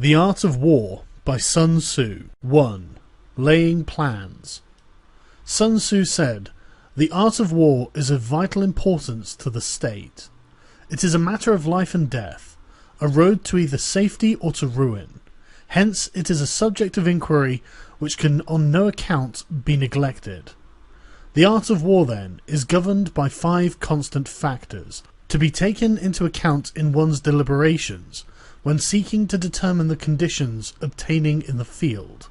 The Art of War by Sun Tzu. 1. Laying Plans. Sun Tzu said, "The art of war is of vital importance to the state. It is a matter of life and death, a road to either safety or to ruin. Hence it is a subject of inquiry which can on no account be neglected. The art of war, then, is governed by 5 constant factors, to be taken into account in one's deliberations, when seeking to determine the conditions obtaining in the field.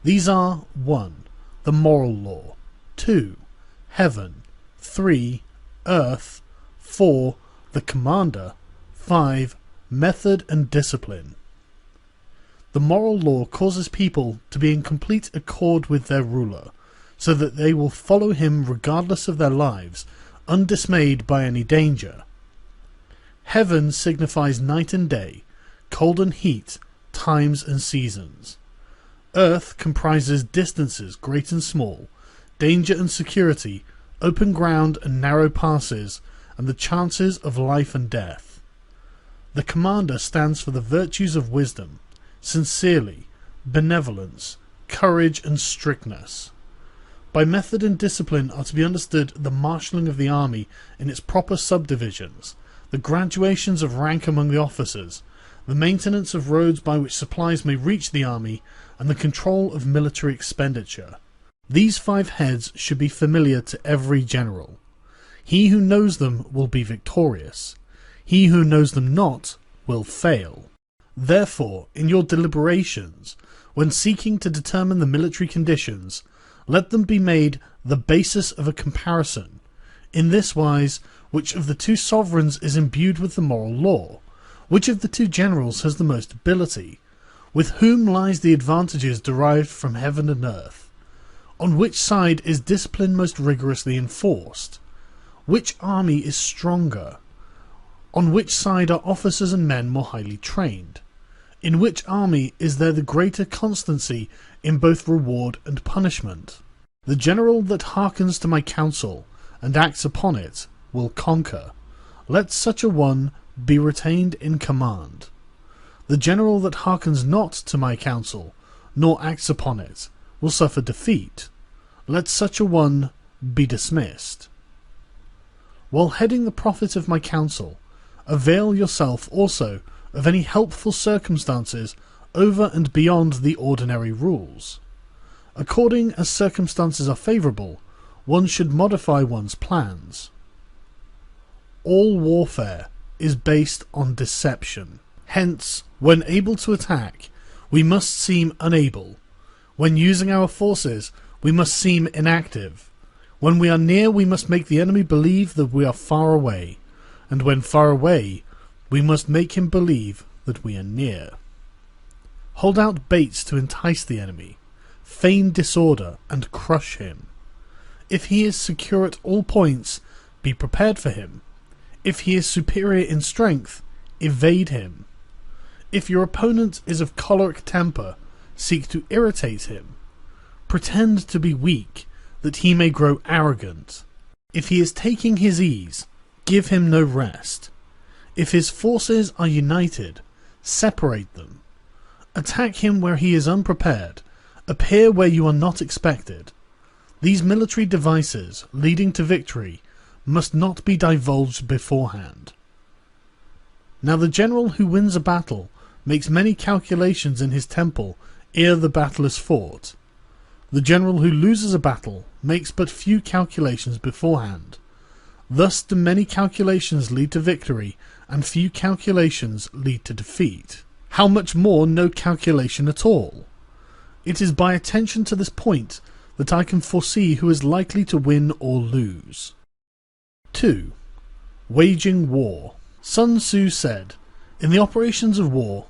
These are 1. The moral law, 2. Heaven, 3. Earth, 4. The commander, 5. Method and discipline. The moral law causes people to be in complete accord with their ruler, so that they will follow him regardless of their lives, undismayed by any danger. Heaven signifies night and day, cold and heat, times and seasons. Earth comprises distances great and small, danger and security, open ground and narrow passes, and the chances of life and death. The commander stands for the virtues of wisdom, sincerity, benevolence, courage and strictness. By method and discipline are to be understood the marshalling of the army in its proper subdivisions, the graduations of rank among the officers, the maintenance of roads by which supplies may reach the army, and the control of military expenditure. These 5 heads should be familiar to every general. He who knows them will be victorious. He who knows them not will fail. Therefore, in your deliberations, when seeking to determine the military conditions, let them be made the basis of a comparison, in this wise: which of the 2 sovereigns is imbued with the moral law? Which of the 2 generals has the most ability? With whom lies the advantages derived from heaven and earth? On which side is discipline most rigorously enforced? Which army is stronger? On which side are officers and men more highly trained? In which army is there the greater constancy in both reward and punishment? The general that hearkens to my counsel and acts upon it will conquer. Let such a one be retained in command. The general that hearkens not to my counsel, nor acts upon it, will suffer defeat. Let such a one be dismissed. While heading the profit of my counsel, avail yourself also of any helpful circumstances over and beyond the ordinary rules. According as circumstances are favourable, one should modify one's plans. All warfare is based on deception. Hence, when able to attack, we must seem unable. When using our forces, we must seem inactive. When we are near, we must make the enemy believe that we are far away, and when far away, we must make him believe that we are near. Hold out baits to entice the enemy, feign disorder, and crush him. If he is secure at all points, be prepared for him. If he is superior in strength, evade him. If your opponent is of choleric temper, seek to irritate him. Pretend to be weak, that he may grow arrogant. If he is taking his ease, give him no rest. If his forces are united, separate them. Attack him where he is unprepared, appear where you are not expected. These military devices, leading to victory, must not be divulged beforehand. Now the general who wins a battle makes many calculations in his temple ere the battle is fought. The general who loses a battle makes but few calculations beforehand. Thus do many calculations lead to victory, and few calculations lead to defeat. How much more no calculation at all? It is by attention to this point that I can foresee who is likely to win or lose. 2. Waging war. Sun Tzu said, "In the operations of war,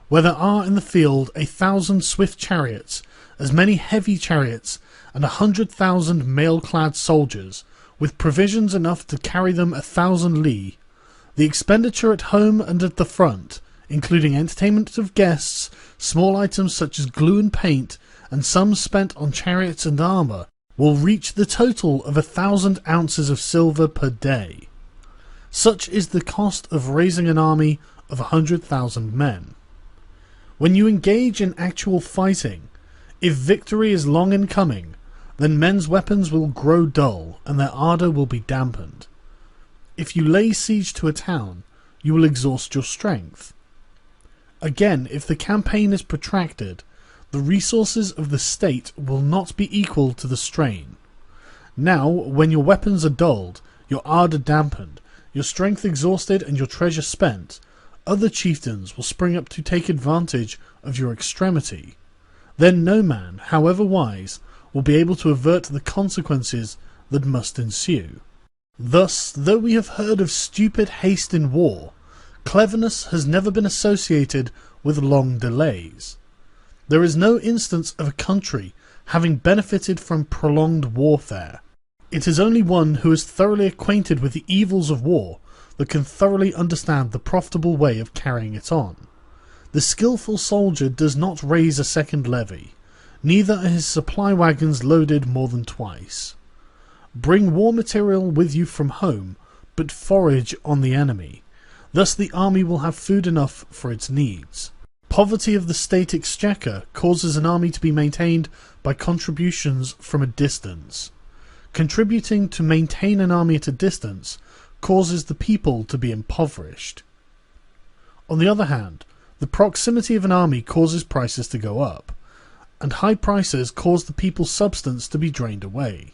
where there are in the field 1,000 swift chariots, as many heavy chariots, and 100,000 mail-clad soldiers, with provisions enough to carry them 1,000 li, the expenditure at home and at the front, including entertainment of guests, small items such as glue and paint, and sums spent on chariots and armour, will reach the total of 1,000 ounces of silver per day. Such is the cost of raising an army of 100,000 men. When you engage in actual fighting, if victory is long in coming, then men's weapons will grow dull and their ardour will be dampened. If you lay siege to a town, you will exhaust your strength. Again, if the campaign is protracted, the resources of the state will not be equal to the strain. Now, when your weapons are dulled, your ardour dampened, your strength exhausted and your treasure spent, other chieftains will spring up to take advantage of your extremity. Then no man, however wise, will be able to avert the consequences that must ensue. Thus, though we have heard of stupid haste in war, cleverness has never been associated with long delays. There is no instance of a country having benefited from prolonged warfare. It is only one who is thoroughly acquainted with the evils of war that can thoroughly understand the profitable way of carrying it on. The skilful soldier does not raise a second levy, neither are his supply wagons loaded more than twice. Bring war material with you from home, but forage on the enemy. Thus the army will have food enough for its needs. Poverty of the state exchequer causes an army to be maintained by contributions from a distance. Contributing to maintain an army at a distance causes the people to be impoverished. On the other hand, the proximity of an army causes prices to go up, and high prices cause the people's substance to be drained away.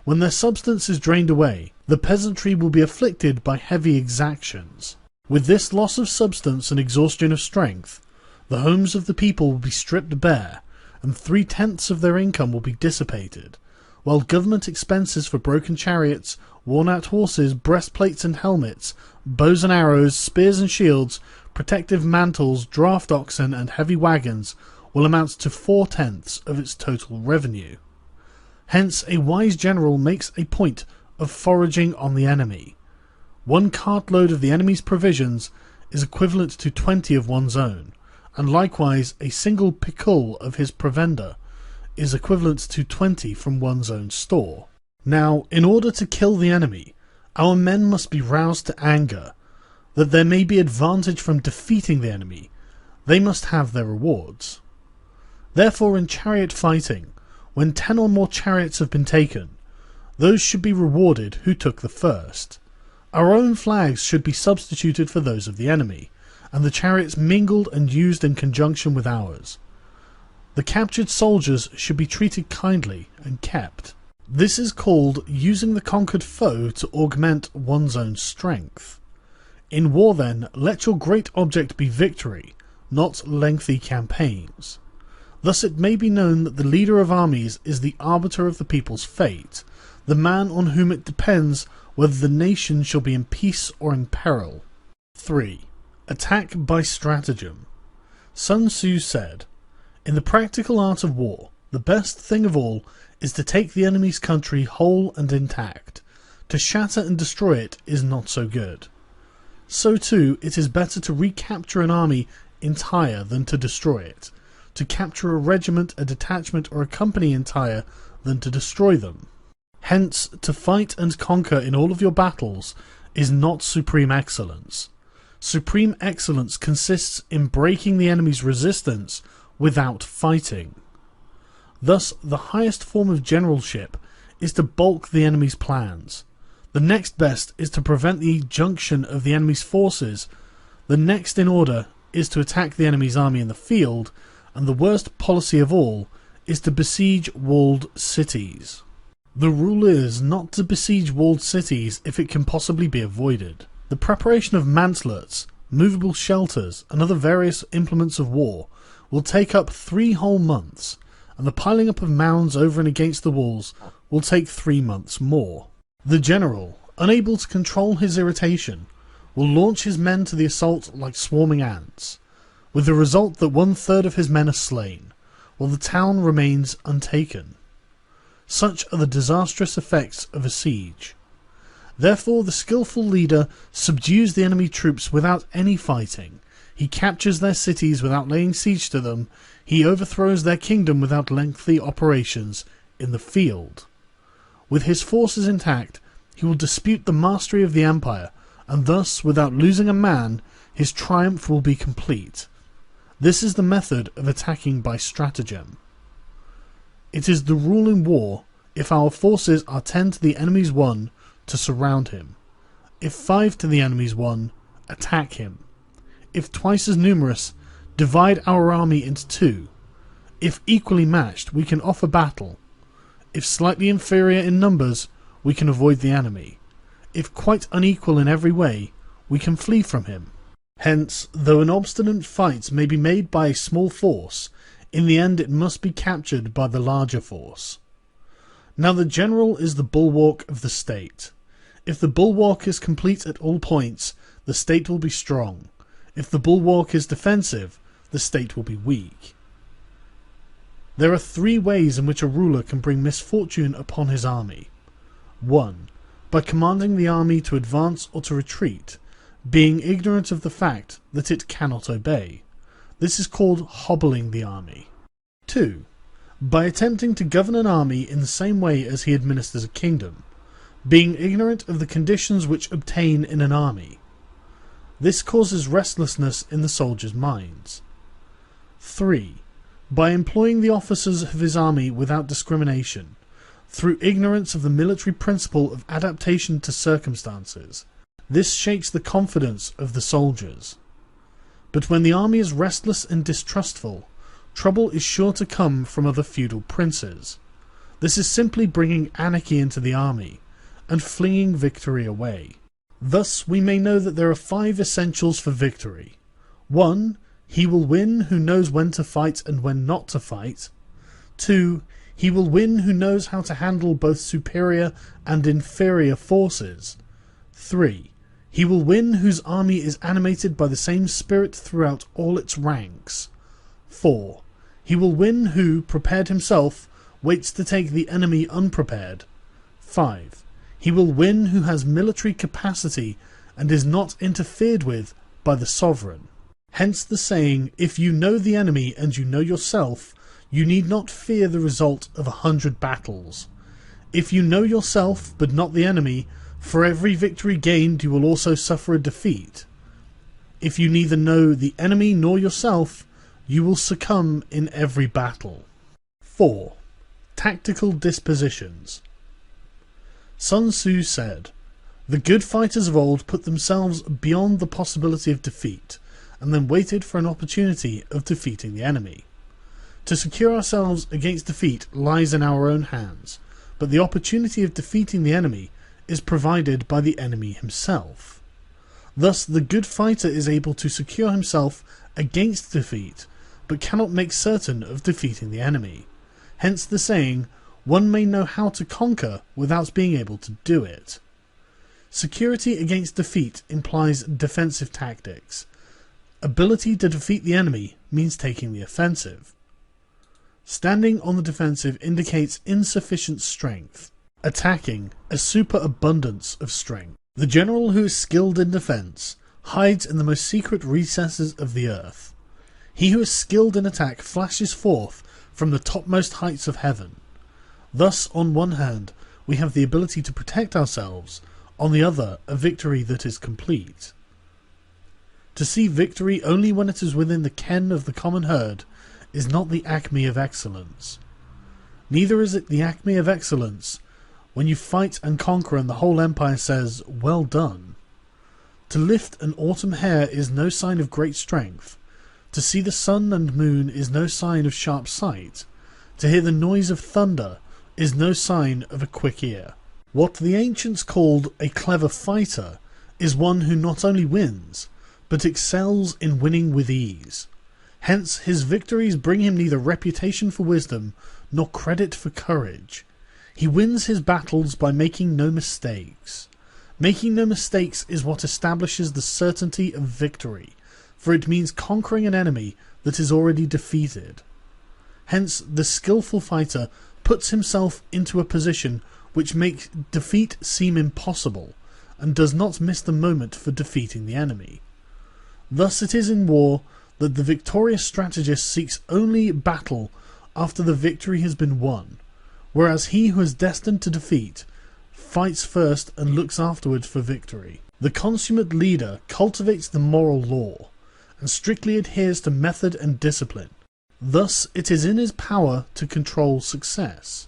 When their substance is drained away, the peasantry will be afflicted by heavy exactions. With this loss of substance and exhaustion of strength, the homes of the people will be stripped bare, and 3/10 of their income will be dissipated, while government expenses for broken chariots, worn-out horses, breastplates and helmets, bows and arrows, spears and shields, protective mantles, draft oxen and heavy wagons will amount to 4/10 of its total revenue. Hence a wise general makes a point of foraging on the enemy. 1 cartload of the enemy's provisions is equivalent to 20 of one's own, and likewise a single picul of his provender is equivalent to 20 from one's own store. Now, in order to kill the enemy, our men must be roused to anger. That there may be advantage from defeating the enemy, they must have their rewards. Therefore, in chariot fighting, when 10 or more chariots have been taken, those should be rewarded who took the first. Our own flags should be substituted for those of the enemy, and the chariots mingled and used in conjunction with ours. The captured soldiers should be treated kindly and kept. This is called using the conquered foe to augment one's own strength. In war, then, let your great object be victory, not lengthy campaigns. Thus it may be known that the leader of armies is the arbiter of the people's fate, the man on whom it depends whether the nation shall be in peace or in peril. 3. Attack by stratagem. Sun Tzu said, "In the practical art of war, the best thing of all is to take the enemy's country whole and intact. To shatter and destroy it is not so good. So too, it is better to recapture an army entire than to destroy it, to capture a regiment, a detachment, or a company entire than to destroy them. Hence, to fight and conquer in all of your battles is not supreme excellence. Supreme excellence consists in breaking the enemy's resistance without fighting. Thus, the highest form of generalship is to balk the enemy's plans. The next best is to prevent the junction of the enemy's forces. The next in order is to attack the enemy's army in the field, and the worst policy of all is to besiege walled cities. The rule is not to besiege walled cities if it can possibly be avoided. The preparation of mantlets, movable shelters, and other various implements of war will take up 3 whole months, and the piling up of mounds over and against the walls will take 3 months more. The general, unable to control his irritation, will launch his men to the assault like swarming ants, with the result that 1/3 of his men are slain, while the town remains untaken. Such are the disastrous effects of a siege. Therefore the skilful leader subdues the enemy troops without any fighting. He captures their cities without laying siege to them. He overthrows their kingdom without lengthy operations in the field. With his forces intact, he will dispute the mastery of the empire, and thus, without losing a man, his triumph will be complete. This is the method of attacking by stratagem. It is the rule in war, if our forces are 10 to the enemy's 1, to surround him. If 5 to the enemy's 1, attack him. If twice as numerous, divide our army into 2. If equally matched, we can offer battle. If slightly inferior in numbers, we can avoid the enemy. If quite unequal in every way, we can flee from him. Hence, though an obstinate fight may be made by a small force, in the end it must be captured by the larger force. Now the general is the bulwark of the state. If the bulwark is complete at all points, the state will be strong. If the bulwark is defensive, the state will be weak. There are 3 ways in which a ruler can bring misfortune upon his army. 1. By commanding the army to advance or to retreat, being ignorant of the fact that it cannot obey. This is called hobbling the army. 2. By attempting to govern an army in the same way as he administers a kingdom, being ignorant of the conditions which obtain in an army. This causes restlessness in the soldiers' minds. 3. By employing the officers of his army without discrimination, through ignorance of the military principle of adaptation to circumstances. This shakes the confidence of the soldiers. But when the army is restless and distrustful, trouble is sure to come from other feudal princes. This is simply bringing anarchy into the army, and flinging victory away. Thus we may know that there are 5 essentials for victory. 1. He will win who knows when to fight and when not to fight. 2. He will win who knows how to handle both superior and inferior forces. 3. He will win whose army is animated by the same spirit throughout all its ranks. 4. He will win who, prepared himself, waits to take the enemy unprepared. 5. He will win who has military capacity and is not interfered with by the sovereign. Hence the saying, if you know the enemy and you know yourself, you need not fear the result of 100 battles. If you know yourself but not the enemy, for every victory gained you will also suffer a defeat. If you neither know the enemy nor yourself, you will succumb in every battle. 4. Tactical dispositions. Sun Tzu said, "The good fighters of old put themselves beyond the possibility of defeat, and then waited for an opportunity of defeating the enemy. To secure ourselves against defeat lies in our own hands, but the opportunity of defeating the enemy is provided by the enemy himself. Thus the good fighter is able to secure himself against defeat, but cannot make certain of defeating the enemy. Hence the saying, one may know how to conquer without being able to do it." Security against defeat implies defensive tactics. Ability to defeat the enemy means taking the offensive. Standing on the defensive indicates insufficient strength. Attacking, a superabundance of strength. The general who is skilled in defense hides in the most secret recesses of the earth. He who is skilled in attack flashes forth from the topmost heights of heaven. Thus, on one hand, we have the ability to protect ourselves, on the other, a victory that is complete. To see victory only when it is within the ken of the common herd is not the acme of excellence. Neither is it the acme of excellence when you fight and conquer and the whole empire says, "Well done." To lift an autumn hair is no sign of great strength. To see the sun and moon is no sign of sharp sight. To hear the noise of thunder is no sign of a quick ear. What the ancients called a clever fighter is one who not only wins, but excels in winning with ease. Hence his victories bring him neither reputation for wisdom nor credit for courage. He wins his battles by making no mistakes. Making no mistakes is what establishes the certainty of victory, for it means conquering an enemy that is already defeated. Hence the skillful fighter puts himself into a position which makes defeat seem impossible, and does not miss the moment for defeating the enemy. Thus it is in war that the victorious strategist seeks only battle after the victory has been won, whereas he who is destined to defeat fights first and looks afterwards for victory. The consummate leader cultivates the moral law, and strictly adheres to method and discipline. Thus, it is in his power to control success.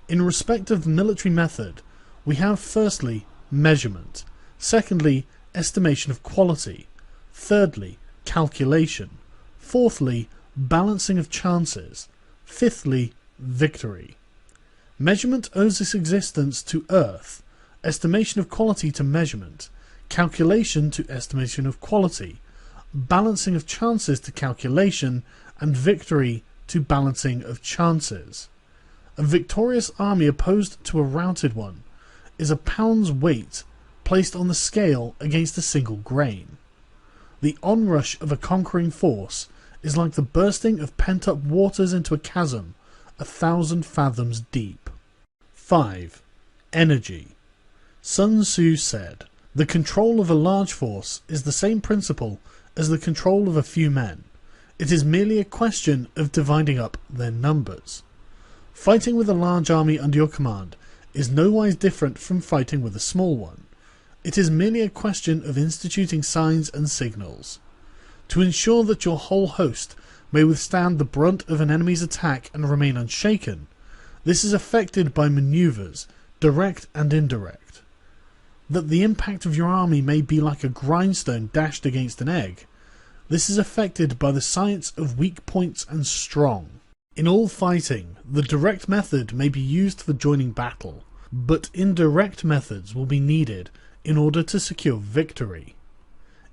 In respect of the military method, we have firstly, measurement, secondly, estimation of quality, thirdly, calculation, fourthly, balancing of chances, fifthly, victory. Measurement owes its existence to earth, estimation of quality to measurement, calculation to estimation of quality, balancing of chances to calculation, and victory to balancing of chances. A victorious army opposed to a routed one is a pound's weight placed on the scale against a single grain. The onrush of a conquering force is like the bursting of pent-up waters into a chasm 1,000 fathoms deep. 5. Energy. Sun Tzu said, "The control of a large force is the same principle as the control of a few men. It is merely a question of dividing up their numbers." Fighting with a large army under your command is nowise different from fighting with a small one. It is merely a question of instituting signs and signals. To ensure that your whole host may withstand the brunt of an enemy's attack and remain unshaken, this is effected by maneuvers, direct and indirect. That the impact of your army may be like a grindstone dashed against an egg, this is effected by the science of weak points and strong. In all fighting, the direct method may be used for joining battle, but indirect methods will be needed in order to secure victory.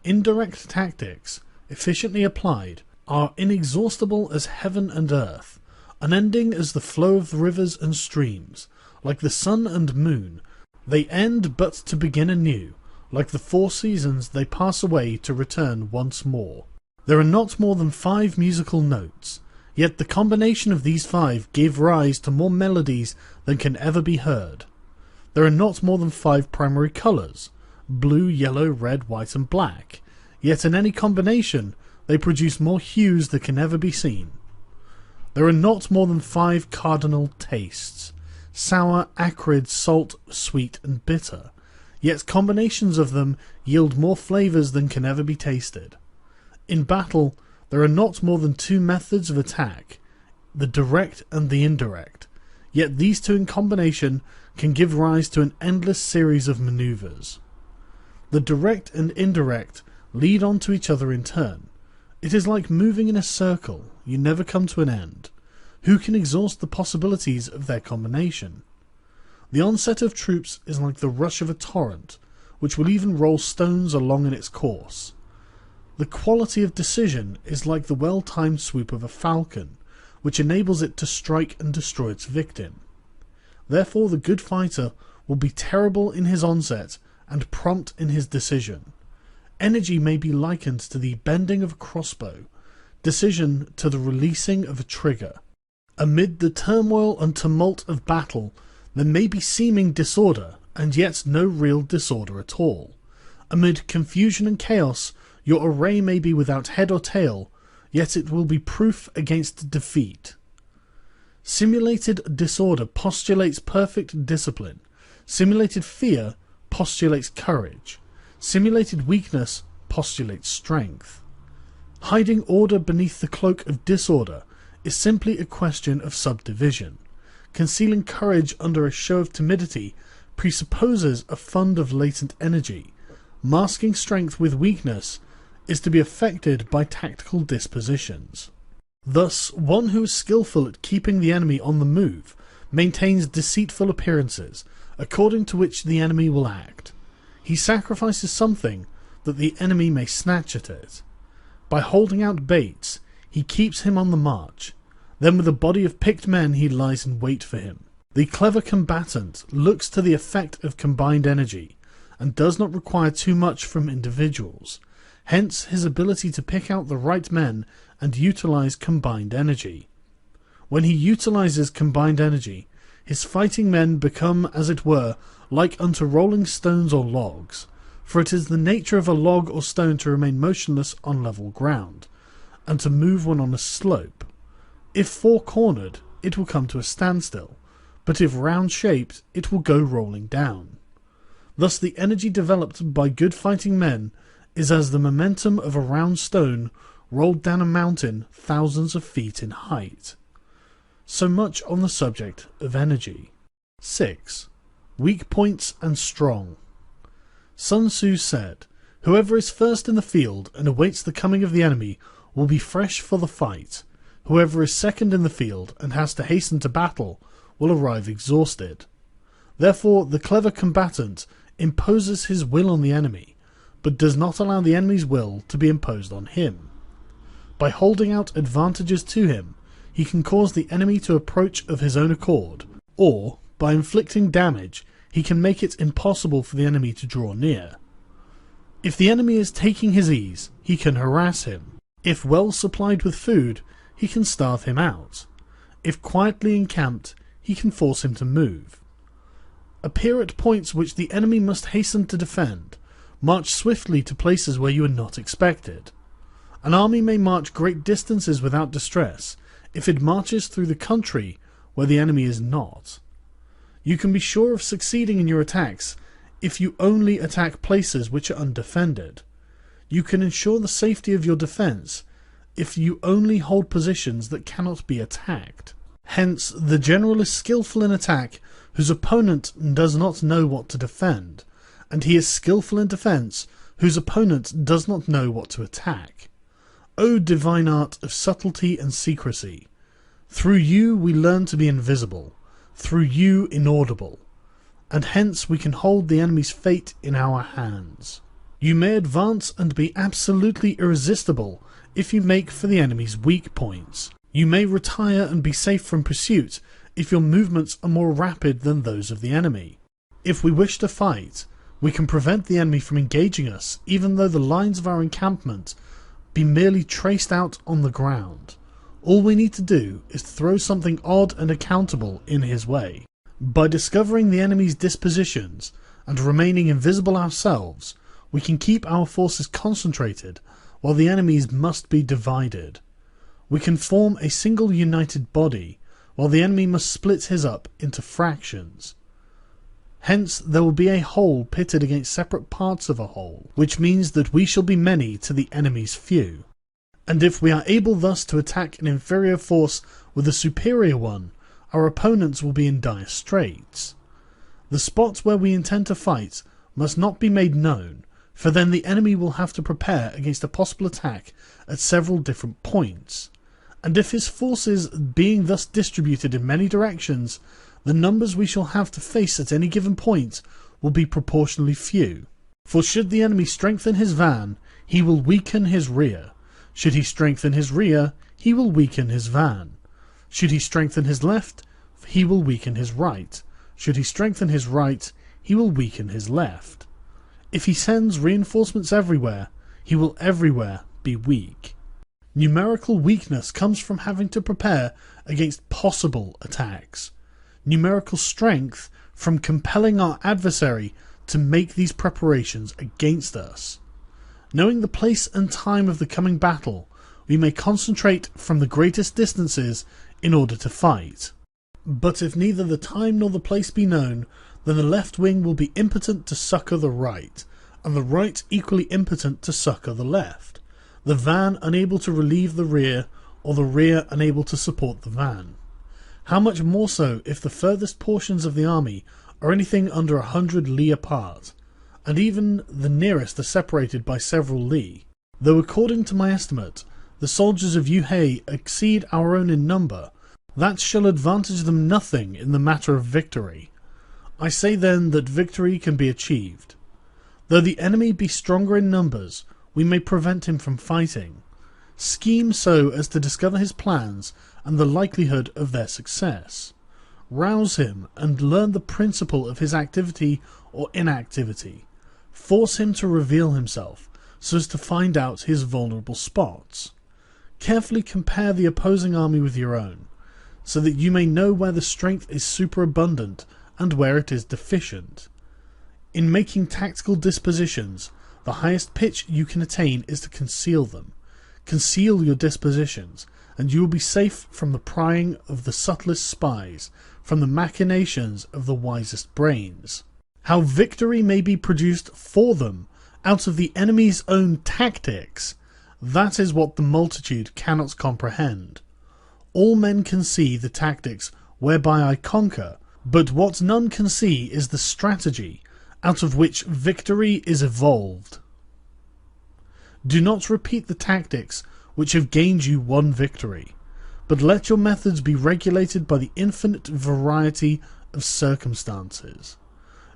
Indirect tactics, efficiently applied, are inexhaustible as heaven and earth, unending as the flow of the rivers and streams. Like the sun and moon, they end but to begin anew. Like the 4 seasons, they pass away to return once more. There are not more than 5 musical notes, yet the combination of these 5 gave rise to more melodies than can ever be heard. There are not more than 5 primary colours, blue, yellow, red, white and black, yet in any combination they produce more hues than can ever be seen. There are not more than 5 cardinal tastes, sour, acrid, salt, sweet and bitter, yet combinations of them yield more flavours than can ever be tasted. In battle, there are not more than 2 methods of attack, the direct and the indirect, yet these 2 in combination can give rise to an endless series of manoeuvres. The direct and indirect lead on to each other in turn. It is like moving in a circle, you never come to an end. Who can exhaust the possibilities of their combination? The onset of troops is like the rush of a torrent, which will even roll stones along in its course. The quality of decision is like the well-timed swoop of a falcon, which enables it to strike and destroy its victim. Therefore the good fighter will be terrible in his onset and prompt in his decision. Energy may be likened to the bending of a crossbow, decision to the releasing of a trigger. Amid the turmoil and tumult of battle, there may be seeming disorder, and yet no real disorder at all. Amid confusion and chaos, your array may be without head or tail, yet it will be proof against defeat. Simulated disorder postulates perfect discipline. Simulated fear postulates courage. Simulated weakness postulates strength. Hiding order beneath the cloak of disorder is simply a question of subdivision. Concealing courage under a show of timidity presupposes a fund of latent energy. Masking strength with weakness is to be effected by tactical dispositions. Thus, one who is skillful at keeping the enemy on the move maintains deceitful appearances, according to which the enemy will act. He sacrifices something that the enemy may snatch at it. By holding out baits, he keeps him on the march. Then with a body of picked men he lies in wait for him. The clever combatant looks to the effect of combined energy, and does not require too much from individuals. Hence his ability to pick out the right men and utilize combined energy. When he utilizes combined energy, his fighting men become, as it were, like unto rolling stones or logs, for it is the nature of a log or stone to remain motionless on level ground, and to move when on a slope. If four-cornered, it will come to a standstill, but if round-shaped, it will go rolling down. Thus the energy developed by good fighting men is as the momentum of a round stone rolled down a mountain thousands of feet in height. So much on the subject of energy. 6. Weak points and strong. Sun Tzu said, "Whoever is first in the field and awaits the coming of the enemy will be fresh for the fight. Whoever is second in the field and has to hasten to battle will arrive exhausted." Therefore, the clever combatant imposes his will on the enemy, but does not allow the enemy's will to be imposed on him. By holding out advantages to him, he can cause the enemy to approach of his own accord, or, by inflicting damage, he can make it impossible for the enemy to draw near. If the enemy is taking his ease, he can harass him. If well supplied with food, he can starve him out. If quietly encamped, he can force him to move. Appear at points which the enemy must hasten to defend. March swiftly to places where you are not expected. An army may march great distances without distress if it marches through the country where the enemy is not. You can be sure of succeeding in your attacks if you only attack places which are undefended. You can ensure the safety of your defense if you only hold positions that cannot be attacked. Hence, the general is skillful in attack whose opponent does not know what to defend, and he is skillful in defense whose opponent does not know what to attack. O divine art of subtlety and secrecy! Through you we learn to be invisible, through you inaudible, and hence we can hold the enemy's fate in our hands. You may advance and be absolutely irresistible if you make for the enemy's weak points. You may retire and be safe from pursuit if your movements are more rapid than those of the enemy. If we wish to fight, we can prevent the enemy from engaging us even though the lines of our encampment be merely traced out on the ground. All we need to do is throw something odd and accountable in his way. By discovering the enemy's dispositions and remaining invisible ourselves, we can keep our forces concentrated while the enemy's must be divided. We can form a single united body while the enemy must split his up into fractions. Hence there will be a whole pitted against separate parts of a whole, which means that we shall be many to the enemy's few. And if we are able thus to attack an inferior force with a superior one, our opponents will be in dire straits. The spot where we intend to fight must not be made known, for then the enemy will have to prepare against a possible attack at several different points. And if his forces being thus distributed in many directions, the numbers we shall have to face at any given point will be proportionally few. For should the enemy strengthen his van, he will weaken his rear. Should he strengthen his rear, he will weaken his van. Should he strengthen his left, he will weaken his right. Should he strengthen his right, he will weaken his left. If he sends reinforcements everywhere, he will everywhere be weak. Numerical weakness comes from having to prepare against possible attacks. Numerical strength from compelling our adversary to make these preparations against us. Knowing the place and time of the coming battle, we may concentrate from the greatest distances in order to fight. But if neither the time nor the place be known, then the left wing will be impotent to succour the right, and the right equally impotent to succour the left, the van unable to relieve the rear, or the rear unable to support the van. How much more so if the furthest portions of the army are anything under 100 li apart, and even the nearest are separated by several li. Though according to my estimate, the soldiers of Yue exceed our own in number, that shall advantage them nothing in the matter of victory. I say then that victory can be achieved. Though the enemy be stronger in numbers, we may prevent him from fighting. Scheme so as to discover his plans and the likelihood of their success. Rouse him and learn the principle of his activity or inactivity. Force him to reveal himself so as to find out his vulnerable spots. Carefully compare the opposing army with your own, so that you may know where the strength is superabundant and where it is deficient. In making tactical dispositions, the highest pitch you can attain is to conceal them. Conceal your dispositions, and you will be safe from the prying of the subtlest spies, from the machinations of the wisest brains. How victory may be produced for them, out of the enemy's own tactics, that is what the multitude cannot comprehend. All men can see the tactics whereby I conquer, but what none can see is the strategy out of which victory is evolved. Do not repeat the tactics which have gained you one victory, but let your methods be regulated by the infinite variety of circumstances.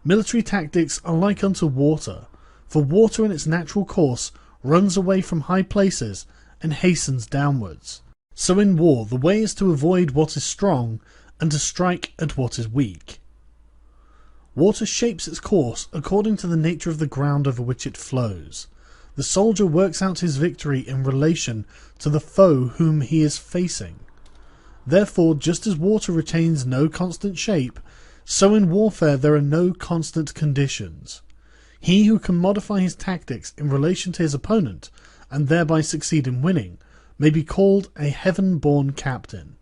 Military tactics are like unto water, for water in its natural course runs away from high places and hastens downwards. So in war the way is to avoid what is strong and to strike at what is weak. Water shapes its course according to the nature of the ground over which it flows. The soldier works out his victory in relation to the foe whom he is facing. Therefore, just as water retains no constant shape, so in warfare there are no constant conditions. He who can modify his tactics in relation to his opponent, and thereby succeed in winning, may be called a heaven-born captain.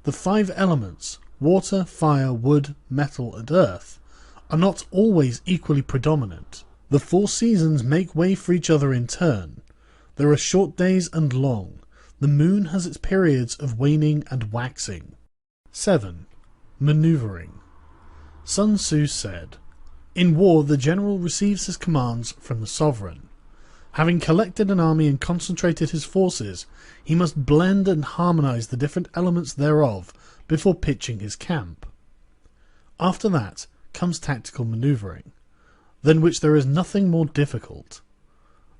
The 5 elements, water, fire, wood, metal, and earth, are not always equally predominant. The 4 seasons make way for each other in turn. There are short days and long. The moon has its periods of waning and waxing. 7. Maneuvering. Sun Tzu said, "In war the general receives his commands from the sovereign. Having collected an army and concentrated his forces, he must blend and harmonize the different elements thereof before pitching his camp. After that comes tactical maneuvering, than which there is nothing more difficult.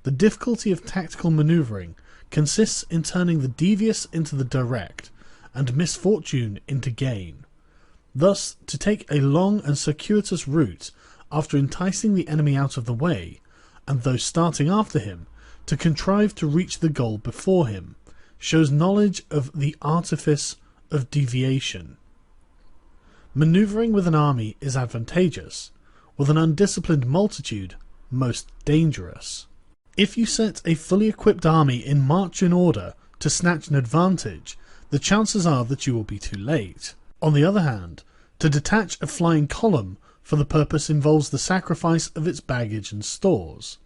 The difficulty of tactical maneuvering consists in turning the devious into the direct, and misfortune into gain. Thus, to take a long and circuitous route after enticing the enemy out of the way, and though starting after him, to contrive to reach the goal before him, shows knowledge of the artifice of deviation. Maneuvering with an army is advantageous, with an undisciplined multitude most dangerous. If you set a fully equipped army in march in order to snatch an advantage, the chances are that you will be too late. On the other hand, to detach a flying column for the purpose involves the sacrifice of its baggage and stores.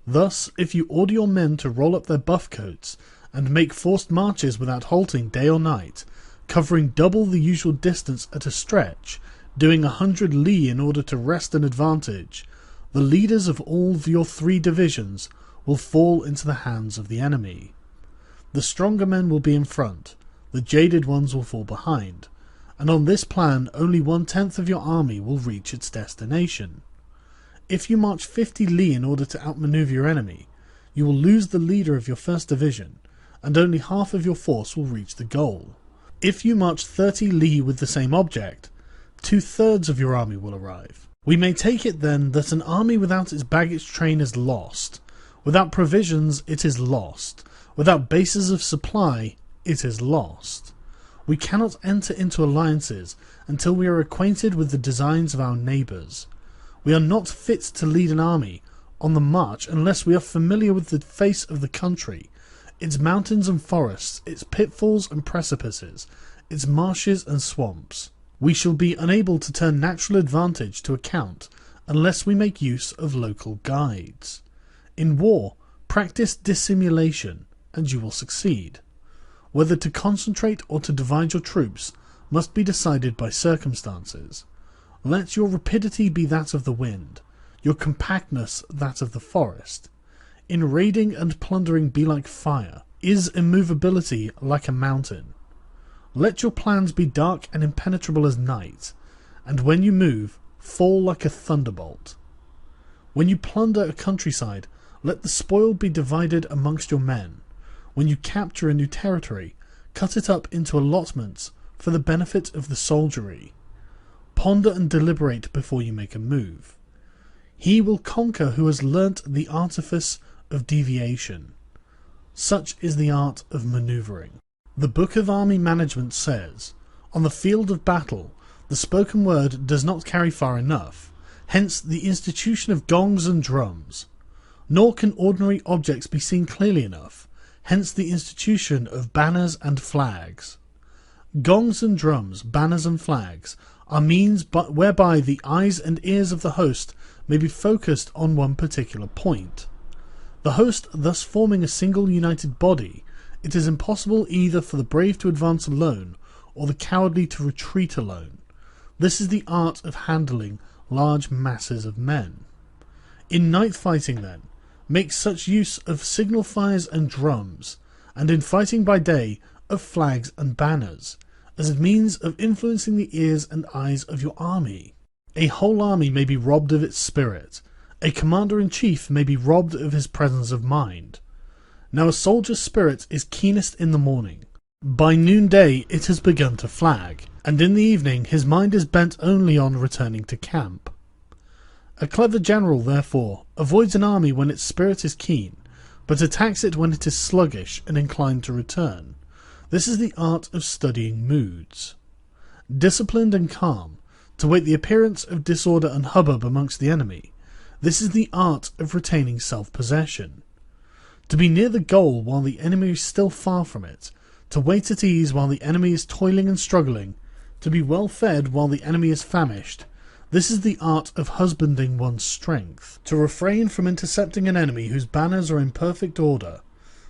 Thus, if you order your men to roll up their buff coats and make forced marches without halting day or night, covering double the usual distance at a stretch, doing 100 li in order to wrest an advantage, the leaders of all of your 3 divisions will fall into the hands of the enemy. The stronger men will be in front, the jaded ones will fall behind, and on this plan only 1/10 of your army will reach its destination. If you march 50 li in order to outmaneuver your enemy, you will lose the leader of your first division, and only half of your force will reach the goal. If you march 30 li with the same object, 2/3 of your army will arrive. We may take it then that an army without its baggage train is lost. Without provisions it is lost. Without bases of supply it is lost. We cannot enter into alliances until we are acquainted with the designs of our neighbours. We are not fit to lead an army on the march unless we are familiar with the face of the country, its mountains and forests, its pitfalls and precipices, its marshes and swamps. We shall be unable to turn natural advantage to account unless we make use of local guides. In war, practice dissimulation, and you will succeed. Whether to concentrate or to divide your troops must be decided by circumstances. Let your rapidity be that of the wind, your compactness that of the forest. In raiding and plundering be like fire, is immovability like a mountain. Let your plans be dark and impenetrable as night, and when you move, fall like a thunderbolt. When you plunder a countryside, let the spoil be divided amongst your men. When you capture a new territory, cut it up into allotments for the benefit of the soldiery. Ponder and deliberate before you make a move. He will conquer who has learnt the artifice of deviation. Such is the art of manoeuvring. The Book of Army Management says, "On the field of battle, the spoken word does not carry far enough, hence the institution of gongs and drums. Nor can ordinary objects be seen clearly enough, hence the institution of banners and flags. Gongs and drums, banners and flags are means whereby the eyes and ears of the host may be focused on one particular point. The host thus forming a single united body, it is impossible either for the brave to advance alone or the cowardly to retreat alone. This is the art of handling large masses of men. In night fighting, then, make such use of signal fires and drums, and in fighting by day of flags and banners, as a means of influencing the ears and eyes of your army. A whole army may be robbed of its spirit. A commander-in-chief may be robbed of his presence of mind. Now a soldier's spirit is keenest in the morning. By noonday it has begun to flag, and in the evening his mind is bent only on returning to camp. A clever general, therefore, avoids an army when its spirit is keen, but attacks it when it is sluggish and inclined to return. This is the art of studying moods. Disciplined and calm, to wait the appearance of disorder and hubbub amongst the enemy. This is the art of retaining self-possession. To be near the goal while the enemy is still far from it, to wait at ease while the enemy is toiling and struggling, to be well fed while the enemy is famished. This is the art of husbanding one's strength. To refrain from intercepting an enemy whose banners are in perfect order.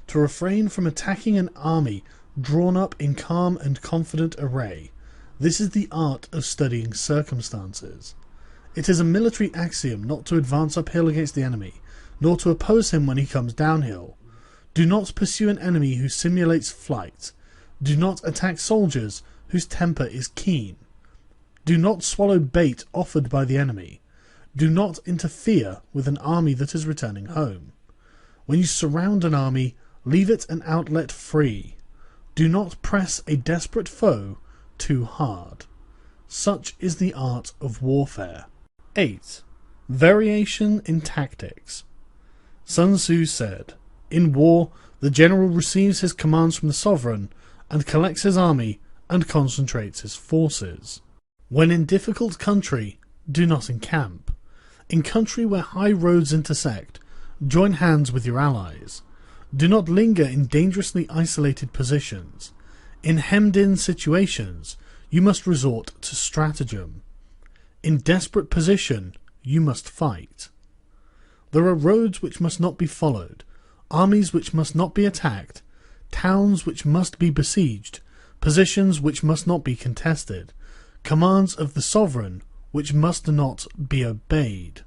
To refrain from attacking an army drawn up in calm and confident array. This is the art of studying circumstances. It is a military axiom not to advance uphill against the enemy, nor to oppose him when he comes downhill. Do not pursue an enemy who simulates flight. Do not attack soldiers whose temper is keen. Do not swallow bait offered by the enemy. Do not interfere with an army that is returning home. When you surround an army, leave it an outlet free. Do not press a desperate foe too hard. Such is the art of warfare. 8. Variation in tactics. Sun Tzu said, "In war, the general receives his commands from the sovereign, and collects his army, and concentrates his forces. When in difficult country, do not encamp. In country where high roads intersect, join hands with your allies. Do not linger in dangerously isolated positions. In hemmed-in situations, you must resort to stratagem. In desperate position, you must fight. There are roads which must not be followed, armies which must not be attacked, towns which must be besieged, positions which must not be contested, commands of the sovereign which must not be obeyed."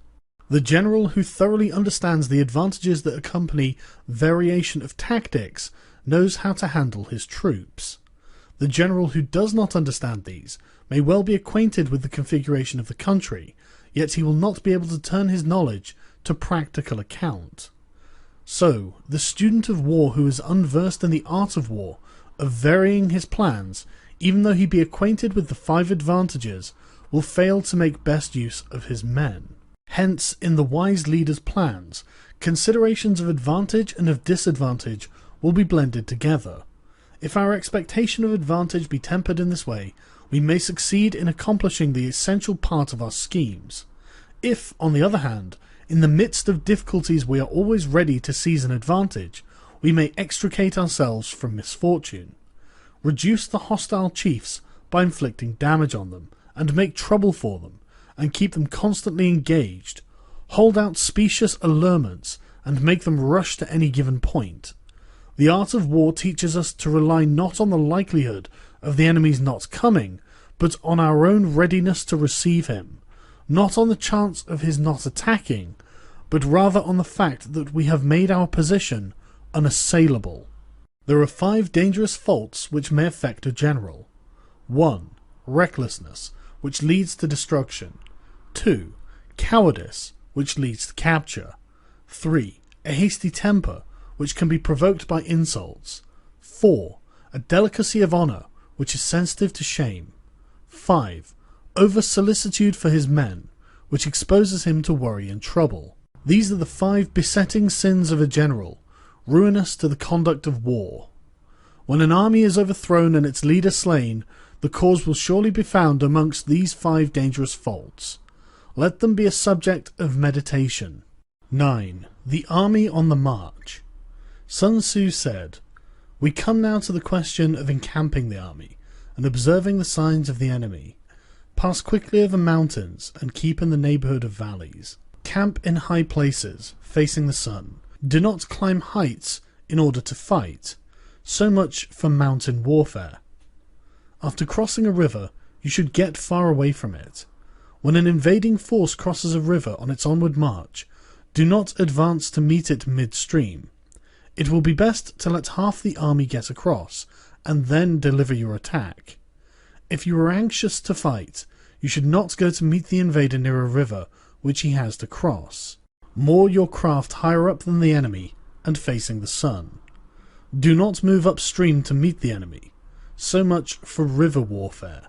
The general who thoroughly understands the advantages that accompany variation of tactics knows how to handle his troops. The general who does not understand these may well be acquainted with the configuration of the country, yet he will not be able to turn his knowledge to practical account. So, the student of war who is unversed in the art of war, of varying his plans, even though he be acquainted with the 5 advantages, will fail to make best use of his men. Hence, in the wise leader's plans, considerations of advantage and of disadvantage will be blended together. If our expectation of advantage be tempered in this way, we may succeed in accomplishing the essential part of our schemes. If, on the other hand, in the midst of difficulties we are always ready to seize an advantage, we may extricate ourselves from misfortune. Reduce the hostile chiefs by inflicting damage on them, and make trouble for them, and keep them constantly engaged. Hold out specious allurements, and make them rush to any given point. The art of war teaches us to rely not on the likelihood of the enemy's not coming, but on our own readiness to receive him, not on the chance of his not attacking, but rather on the fact that we have made our position unassailable. There are 5 dangerous faults which may affect a general. 1. Recklessness, which leads to destruction. 2. Cowardice, which leads to capture. 3. A hasty temper, which can be provoked by insults. 4. A delicacy of honour, which is sensitive to shame. 5. Over-solicitude for his men, which exposes him to worry and trouble. These are the 5 besetting sins of a general, ruinous to the conduct of war. When an army is overthrown and its leader slain, the cause will surely be found amongst these 5 dangerous faults. Let them be a subject of meditation. 9. The army on the march. Sun Tzu said, "We come now to the question of encamping the army, and observing the signs of the enemy. Pass quickly over mountains and keep in the neighbourhood of valleys. Camp in high places, facing the sun. Do not climb heights in order to fight. So much for mountain warfare. After crossing a river, you should get far away from it. When an invading force crosses a river on its onward march, do not advance to meet it midstream. It will be best to let half the army get across, and then deliver your attack. If you are anxious to fight, you should not go to meet the invader near a river which he has to cross. Moor your craft higher up than the enemy and facing the sun. Do not move upstream to meet the enemy. So much for river warfare.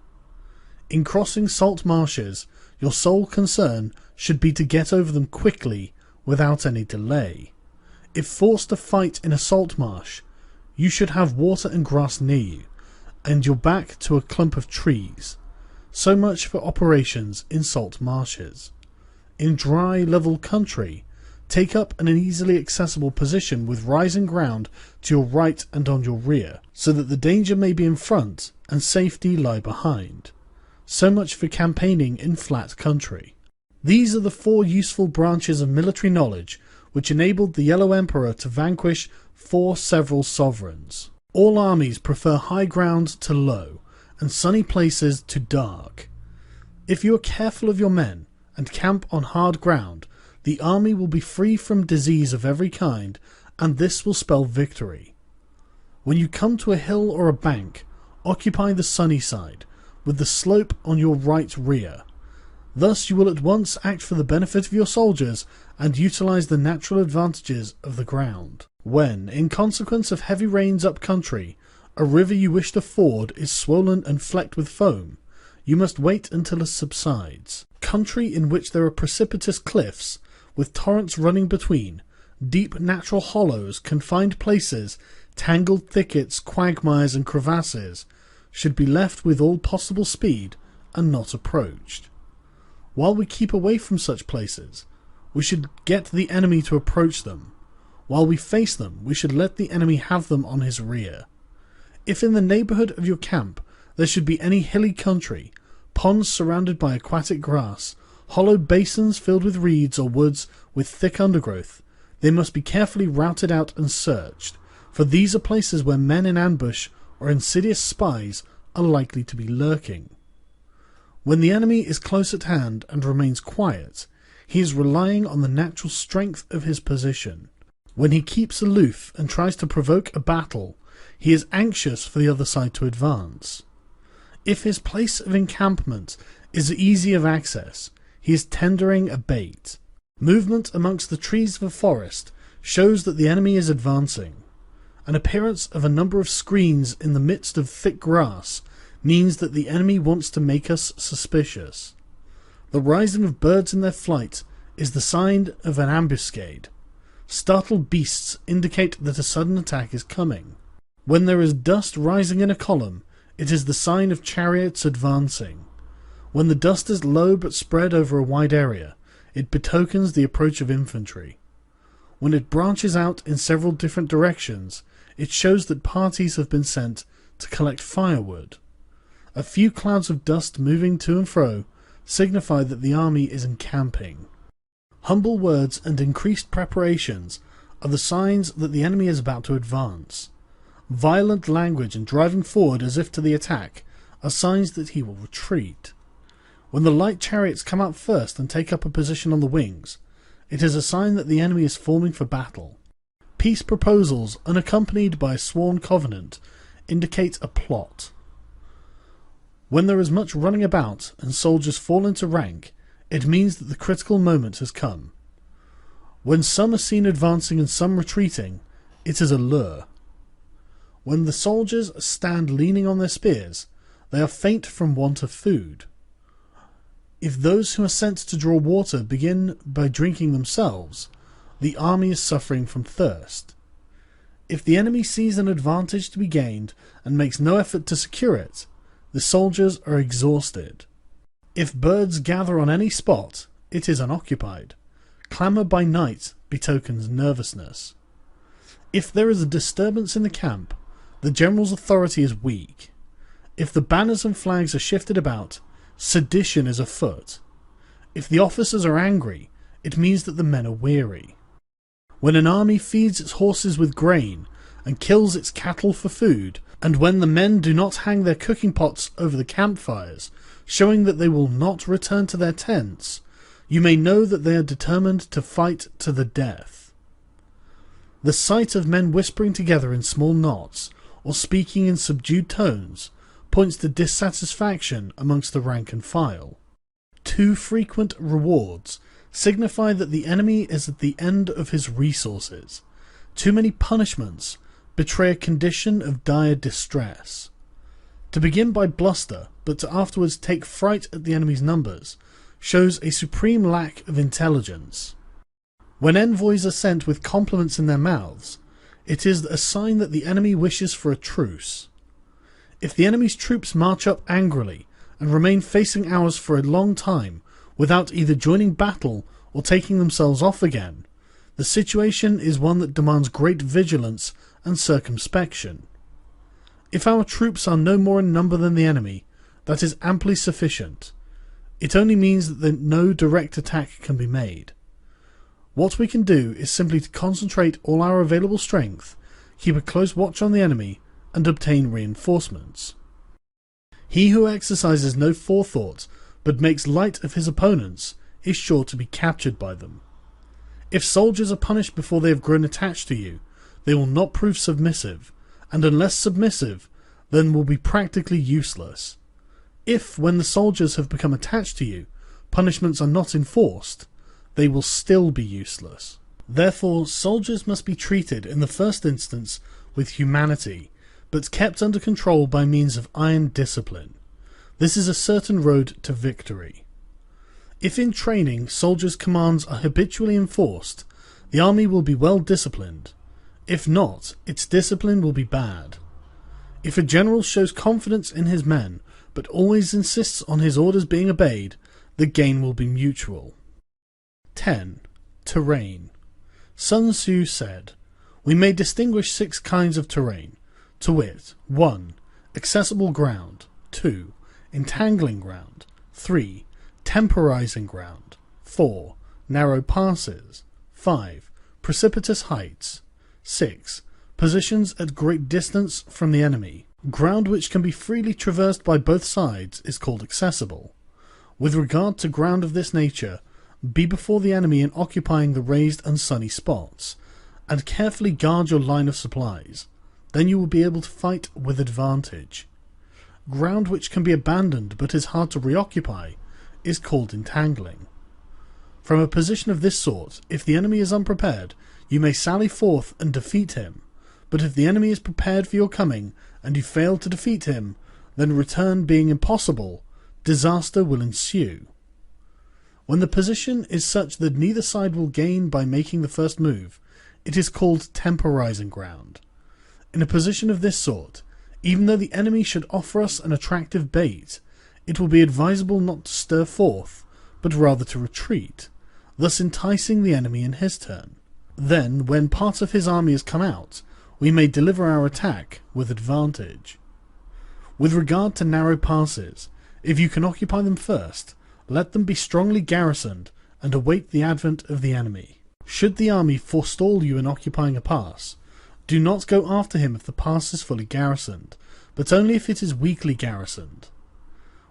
In crossing salt marshes, your sole concern should be to get over them quickly without any delay. If forced to fight in a salt marsh, you should have water and grass near you, and your back to a clump of trees. So much for operations in salt marshes. In dry, level country, take up an easily accessible position with rising ground to your right and on your rear, so that the danger may be in front and safety lie behind. So much for campaigning in flat country. These are the 4 useful branches of military knowledge which enabled the Yellow Emperor to vanquish 4 several sovereigns. All armies prefer high ground to low, and sunny places to dark. If you are careful of your men, and camp on hard ground, the army will be free from disease of every kind, and this will spell victory. When you come to a hill or a bank, occupy the sunny side, with the slope on your right rear. Thus you will at once act for the benefit of your soldiers and utilize the natural advantages of the ground. When, in consequence of heavy rains up country, a river you wish to ford is swollen and flecked with foam, you must wait until it subsides. Country in which there are precipitous cliffs, with torrents running between, deep natural hollows, confined places, tangled thickets, quagmires and crevasses, should be left with all possible speed and not approached. While we keep away from such places, we should get the enemy to approach them. While we face them, we should let the enemy have them on his rear. If in the neighbourhood of your camp there should be any hilly country, ponds surrounded by aquatic grass, hollow basins filled with reeds or woods with thick undergrowth, they must be carefully routed out and searched, for these are places where men in ambush or insidious spies are likely to be lurking. When the enemy is close at hand and remains quiet, he is relying on the natural strength of his position. When he keeps aloof and tries to provoke a battle, he is anxious for the other side to advance. If his place of encampment is easy of access, he is tendering a bait. Movement amongst the trees of a forest shows that the enemy is advancing. An appearance of a number of screens in the midst of thick grass means that the enemy wants to make us suspicious. The rising of birds in their flight is the sign of an ambuscade. Startled beasts indicate that a sudden attack is coming. When there is dust rising in a column, it is the sign of chariots advancing. When the dust is low but spread over a wide area, it betokens the approach of infantry. When it branches out in several different directions, it shows that parties have been sent to collect firewood. A few clouds of dust moving to and fro signify that the army is encamping. Humble words and increased preparations are the signs that the enemy is about to advance. Violent language and driving forward as if to the attack are signs that he will retreat. When the light chariots come out first and take up a position on the wings, it is a sign that the enemy is forming for battle. Peace proposals unaccompanied by a sworn covenant indicate a plot. When there is much running about and soldiers fall into rank, it means that the critical moment has come. When some are seen advancing and some retreating, it is a lure. When the soldiers stand leaning on their spears, they are faint from want of food. If those who are sent to draw water begin by drinking themselves, the army is suffering from thirst. If the enemy sees an advantage to be gained and makes no effort to secure it, the soldiers are exhausted. If birds gather on any spot, it is unoccupied. Clamour by night betokens nervousness. If there is a disturbance in the camp, the general's authority is weak. If the banners and flags are shifted about, Sedition is afoot. If the officers are angry, it means that the men are weary. When an army feeds its horses with grain and kills its cattle for food, and when the men do not hang their cooking pots over the campfires, showing that they will not return to their tents, you may know that they are determined to fight to the death. The sight of men whispering together in small knots, or speaking in subdued tones, points to dissatisfaction amongst the rank and file. Too frequent rewards signify that the enemy is at the end of his resources. Too many punishments betray a condition of dire distress. To begin by bluster, but to afterwards take fright at the enemy's numbers, shows a supreme lack of intelligence. When envoys are sent with compliments in their mouths, it is a sign that the enemy wishes for a truce. If the enemy's troops march up angrily and remain facing ours for a long time without either joining battle or taking themselves off again, the situation is one that demands great vigilance and circumspection. If our troops are no more in number than the enemy, that is amply sufficient. It only means that no direct attack can be made. What we can do is simply to concentrate all our available strength, keep a close watch on the enemy, and obtain reinforcements. He who exercises no forethought, but makes light of his opponents, is sure to be captured by them. If soldiers are punished before they have grown attached to you, they will not prove submissive, and unless submissive, then will be practically useless. If, when the soldiers have become attached to you, punishments are not enforced, they will still be useless. Therefore, soldiers must be treated in the first instance with humanity, but kept under control by means of iron discipline. This is a certain road to victory. If in training soldiers' commands are habitually enforced, the army will be well disciplined. If not, its discipline will be bad. If a general shows confidence in his men, but always insists on his orders being obeyed, the gain will be mutual. 10. Terrain. Sun Tzu said, "We may distinguish 6 kinds of terrain, to wit, 1. Accessible ground, 2. Entangling ground, 3. Temporizing ground, 4. Narrow passes, 5. Precipitous heights, 6. Positions at great distance from the enemy. Ground which can be freely traversed by both sides is called accessible. With regard to ground of this nature, be before the enemy in occupying the raised and sunny spots, and carefully guard your line of supplies. Then you will be able to fight with advantage. Ground which can be abandoned but is hard to reoccupy is called entangling. From a position of this sort, if the enemy is unprepared, you may sally forth and defeat him, but if the enemy is prepared for your coming, and you fail to defeat him, then return being impossible, disaster will ensue. When the position is such that neither side will gain by making the first move, it is called temporizing ground. In a position of this sort, even though the enemy should offer us an attractive bait, it will be advisable not to stir forth, but rather to retreat, thus enticing the enemy in his turn. Then, when part of his army has come out, we may deliver our attack with advantage. With regard to narrow passes, if you can occupy them first, let them be strongly garrisoned and await the advent of the enemy. Should the army forestall you in occupying a pass, do not go after him if the pass is fully garrisoned, but only if it is weakly garrisoned.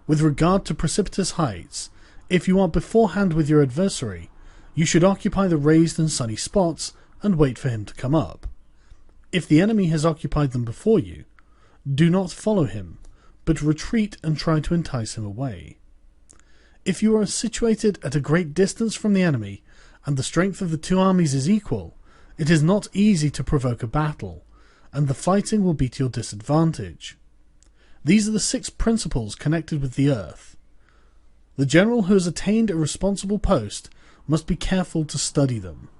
With regard to precipitous heights, if you are beforehand with your adversary, you should occupy the raised and sunny spots and wait for him to come up. If the enemy has occupied them before you, do not follow him, but retreat and try to entice him away. If you are situated at a great distance from the enemy, and the strength of the two armies is equal, it is not easy to provoke a battle, and the fighting will be to your disadvantage. These are the 6 principles connected with the earth. The general who has attained a responsible post must be careful to study them.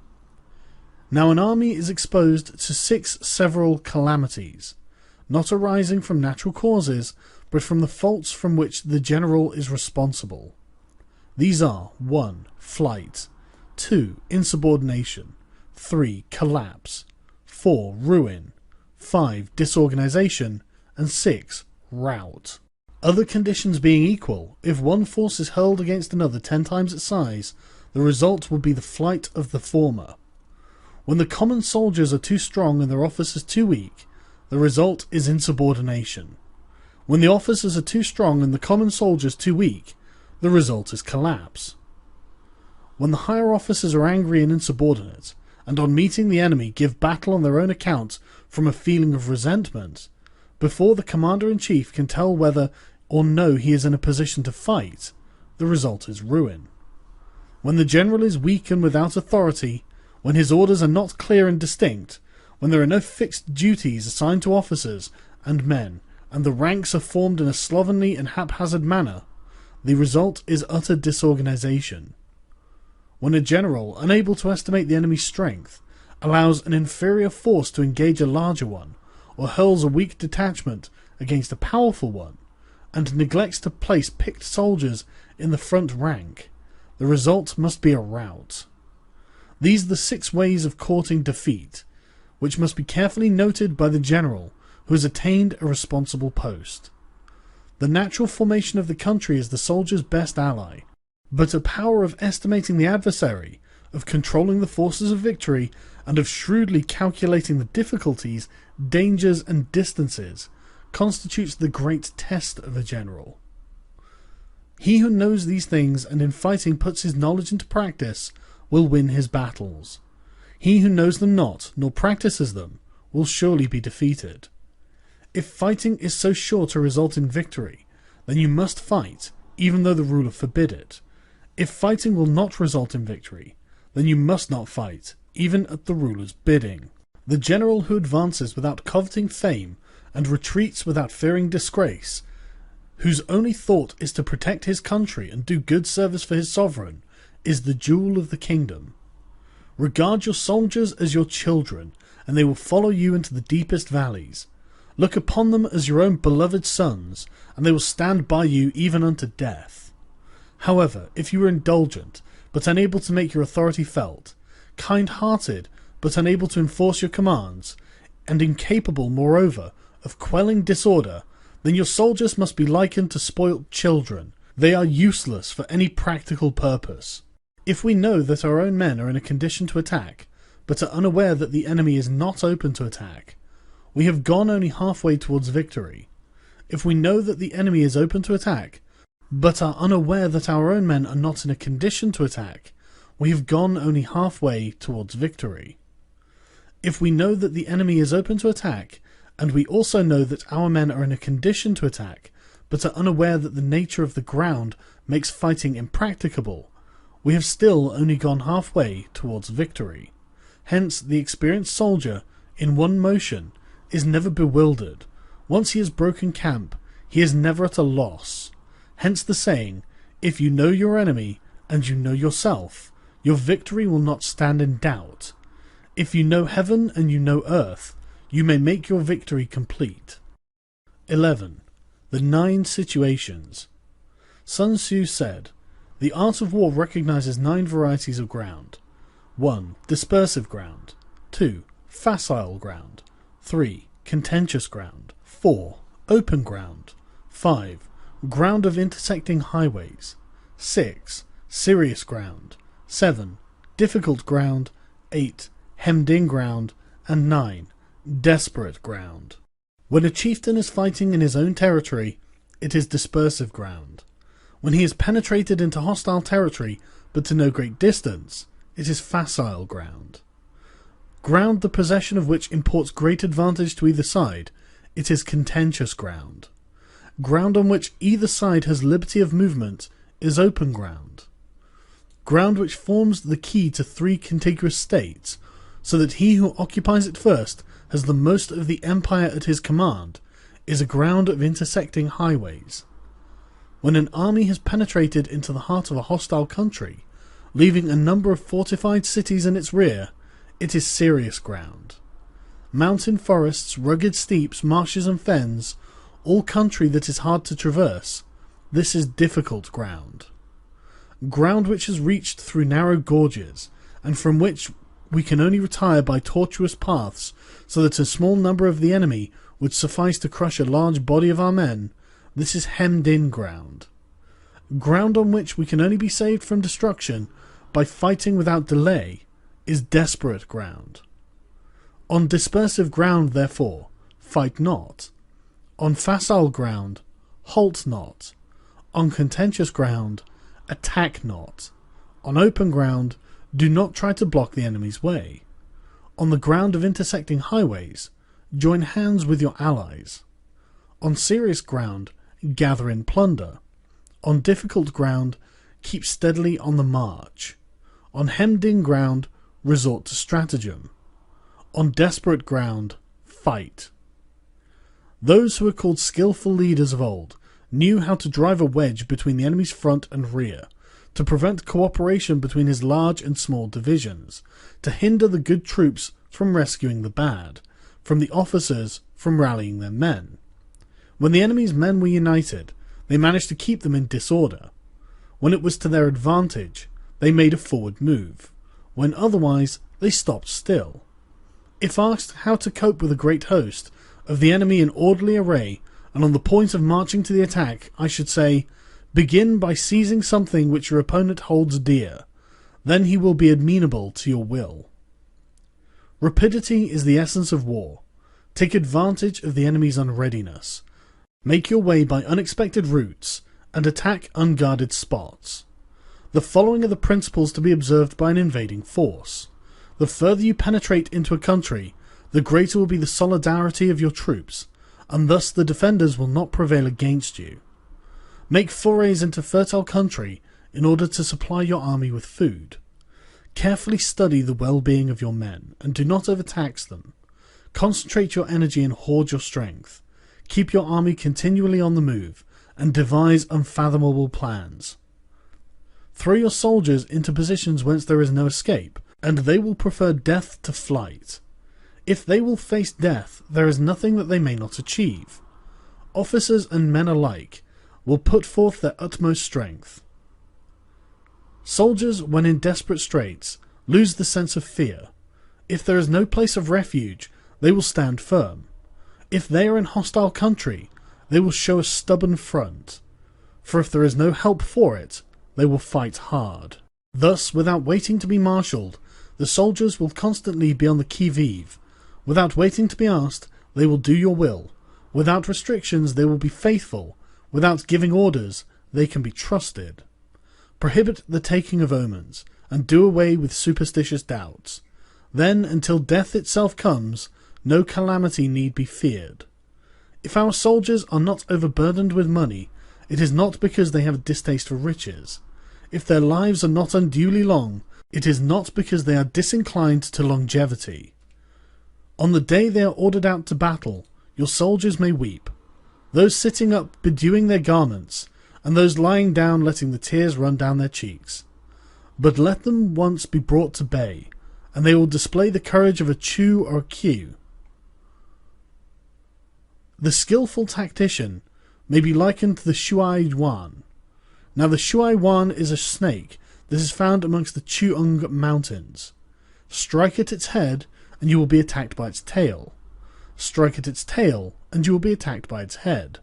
Now an army is exposed to 6 several calamities, not arising from natural causes, but from the faults from which the general is responsible. These are 1. Flight, 2. Insubordination, 3. Collapse, 4. Ruin, 5. Disorganization, and 6. Rout. Other conditions being equal, if one force is hurled against another 10 times its size, the result will be the flight of the former. When the common soldiers are too strong and their officers too weak, the result is insubordination. When the officers are too strong and the common soldiers too weak, the result is collapse. When the higher officers are angry and insubordinate, and on meeting the enemy give battle on their own account from a feeling of resentment, before the commander-in-chief can tell whether or no he is in a position to fight, the result is ruin. When the general is weak and without authority, when his orders are not clear and distinct, when there are no fixed duties assigned to officers and men, and the ranks are formed in a slovenly and haphazard manner, the result is utter disorganization. When a general, unable to estimate the enemy's strength, allows an inferior force to engage a larger one, or hurls a weak detachment against a powerful one, and neglects to place picked soldiers in the front rank, the result must be a rout. These are the 6 ways of courting defeat, which must be carefully noted by the general who has attained a responsible post. The natural formation of the country is the soldier's best ally, but a power of estimating the adversary, of controlling the forces of victory, and of shrewdly calculating the difficulties, dangers, and distances constitutes the great test of a general. He who knows these things and in fighting puts his knowledge into practice will win his battles. He who knows them not, nor practices them, will surely be defeated. If fighting is so sure to result in victory, then you must fight, even though the ruler forbid it. If fighting will not result in victory, then you must not fight, even at the ruler's bidding. The general who advances without coveting fame, and retreats without fearing disgrace, whose only thought is to protect his country and do good service for his sovereign, is the jewel of the kingdom. Regard your soldiers as your children, and they will follow you into the deepest valleys. Look upon them as your own beloved sons, and they will stand by you even unto death. However, if you are indulgent, but unable to make your authority felt, kind-hearted, but unable to enforce your commands, and incapable, moreover, of quelling disorder, then your soldiers must be likened to spoilt children. They are useless for any practical purpose. If we know that our own men are in a condition to attack, but are unaware that the enemy is not open to attack, we have gone only halfway towards victory. If we know that the enemy is open to attack, but are unaware that our own men are not in a condition to attack, we have gone only halfway towards victory. If we know that the enemy is open to attack, and we also know that our men are in a condition to attack, but are unaware that the nature of the ground makes fighting impracticable, we have still only gone halfway towards victory. Hence, the experienced soldier, in one motion, is never bewildered. Once he has broken camp, he is never at a loss. Hence the saying, if you know your enemy, and you know yourself, your victory will not stand in doubt. If you know heaven and you know earth, you may make your victory complete. 11. The 9 situations. Sun Tzu said, the art of war recognizes 9 varieties of ground. 1. Dispersive ground. 2. Facile ground. 3. Contentious ground. 4. Open ground. 5. Ground of intersecting highways. 6. Serious ground. 7. Difficult ground. 8. Hemmed-in ground. And 9. Desperate ground. When a chieftain is fighting in his own territory, it is dispersive ground. When he has penetrated into hostile territory, but to no great distance, it is facile ground. Ground the possession of which imports great advantage to either side, it is contentious ground. Ground on which either side has liberty of movement is open ground. Ground which forms the key to 3 contiguous states, so that he who occupies it first has the most of the empire at his command, is a ground of intersecting highways. When an army has penetrated into the heart of a hostile country, leaving a number of fortified cities in its rear, it is serious ground. Mountain forests, rugged steeps, marshes and fens, all country that is hard to traverse, this is difficult ground. Ground which is reached through narrow gorges, and from which we can only retire by tortuous paths, so that a small number of the enemy would suffice to crush a large body of our men, This is hemmed-in ground. Ground on which we can only be saved from destruction by fighting without delay is desperate ground. On dispersive ground, therefore, fight not. On facile ground, halt not. On contentious ground, attack not. On open ground, do not try to block the enemy's way. On the ground of intersecting highways, join hands with your allies. On serious ground, gather in plunder. On difficult ground, keep steadily on the march. On hemmed-in ground, resort to stratagem. On desperate ground, fight. Those who were called skillful leaders of old knew how to drive a wedge between the enemy's front and rear, to prevent cooperation between his large and small divisions, to hinder the good troops from rescuing the bad, from the officers from rallying their men. When the enemy's men were united, they managed to keep them in disorder. When it was to their advantage, they made a forward move. When otherwise, they stopped still. If asked how to cope with a great host of the enemy in orderly array and on the point of marching to the attack, I should say, begin by seizing something which your opponent holds dear. Then he will be amenable to your will. Rapidity is the essence of war. Take advantage of the enemy's unreadiness. Make your way by unexpected routes and attack unguarded spots. The following are the principles to be observed by an invading force. The further you penetrate into a country, the greater will be the solidarity of your troops, and thus the defenders will not prevail against you. Make forays into fertile country in order to supply your army with food. Carefully study the well-being of your men, and do not overtax them. Concentrate your energy and hoard your strength. Keep your army continually on the move, and devise unfathomable plans. Throw your soldiers into positions whence there is no escape, and they will prefer death to flight. If they will face death, there is nothing that they may not achieve. Officers and men alike will put forth their utmost strength. Soldiers, when in desperate straits, lose the sense of fear. If there is no place of refuge, they will stand firm. If they are in hostile country, they will show a stubborn front. For if there is no help for it, they will fight hard. Thus, without waiting to be marshalled, the soldiers will constantly be on the qui-vive. Without waiting to be asked, they will do your will. Without restrictions, they will be faithful. Without giving orders, they can be trusted. Prohibit the taking of omens, and do away with superstitious doubts. Then, until death itself comes, no calamity need be feared. If our soldiers are not overburdened with money, it is not because they have a distaste for riches. If their lives are not unduly long, it is not because they are disinclined to longevity. On the day they are ordered out to battle, your soldiers may weep, those sitting up bedewing their garments, and those lying down letting the tears run down their cheeks. But let them once be brought to bay, and they will display the courage of a Chu or a Q. The skillful tactician may be likened to the Shuai Yuan. Now the Shuai Yuan is a snake that is found amongst the Chuang Mountains. Strike at its head, and you will be attacked by its tail. Strike at its tail, and you will be attacked by its head.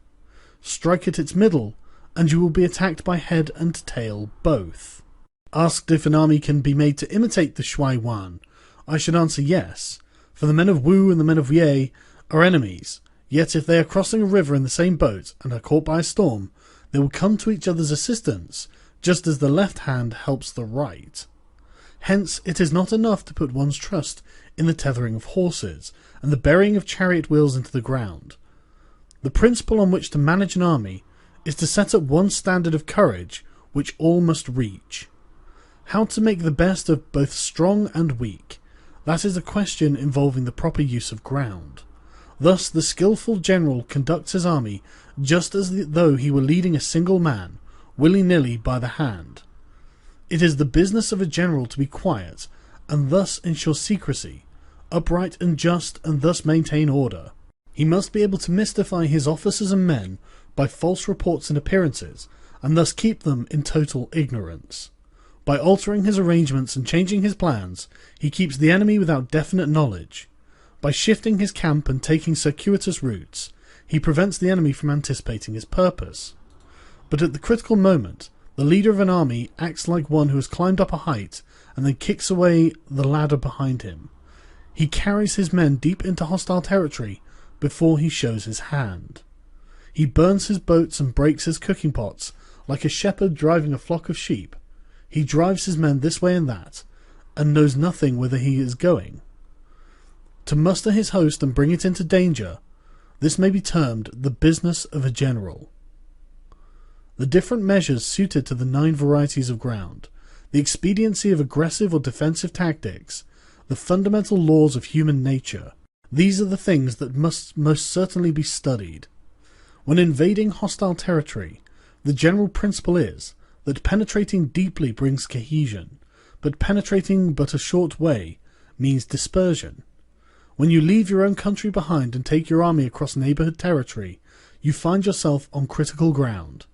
Strike at its middle, and you will be attacked by head and tail both. Asked if an army can be made to imitate the Shuai Yuan, I should answer yes, for the men of Wu and the men of Ye are enemies, yet if they are crossing a river in the same boat and are caught by a storm, they will come to each other's assistance, just as the left hand helps the right. Hence it is not enough to put one's trust in the tethering of horses and the burying of chariot wheels into the ground. The principle on which to manage an army is to set up one standard of courage which all must reach. How to make the best of both strong and weak, that is a question involving the proper use of ground. Thus the skillful general conducts his army just as though he were leading a single man, willy-nilly by the hand. It is the business of a general to be quiet, and thus ensure secrecy, upright and just, and thus maintain order. He must be able to mystify his officers and men by false reports and appearances, and thus keep them in total ignorance. By altering his arrangements and changing his plans, he keeps the enemy without definite knowledge. By shifting his camp and taking circuitous routes, He prevents the enemy from anticipating his purpose. But at the critical moment, the leader of an army acts like one who has climbed up a height and then kicks away the ladder behind him. He carries his men deep into hostile territory before he shows his hand. He burns his boats and breaks his cooking pots like a shepherd driving a flock of sheep. He drives his men this way and that, and knows nothing whither he is going. To muster his host and bring it into danger, this may be termed the business of a general. The different measures suited to the 9 varieties of ground, the expediency of aggressive or defensive tactics, the fundamental laws of human nature, these are the things that must most certainly be studied. When invading hostile territory, the general principle is that penetrating deeply brings cohesion, but penetrating but a short way means dispersion. When you leave your own country behind and take your army across neighbourhood territory, you find yourself on critical ground.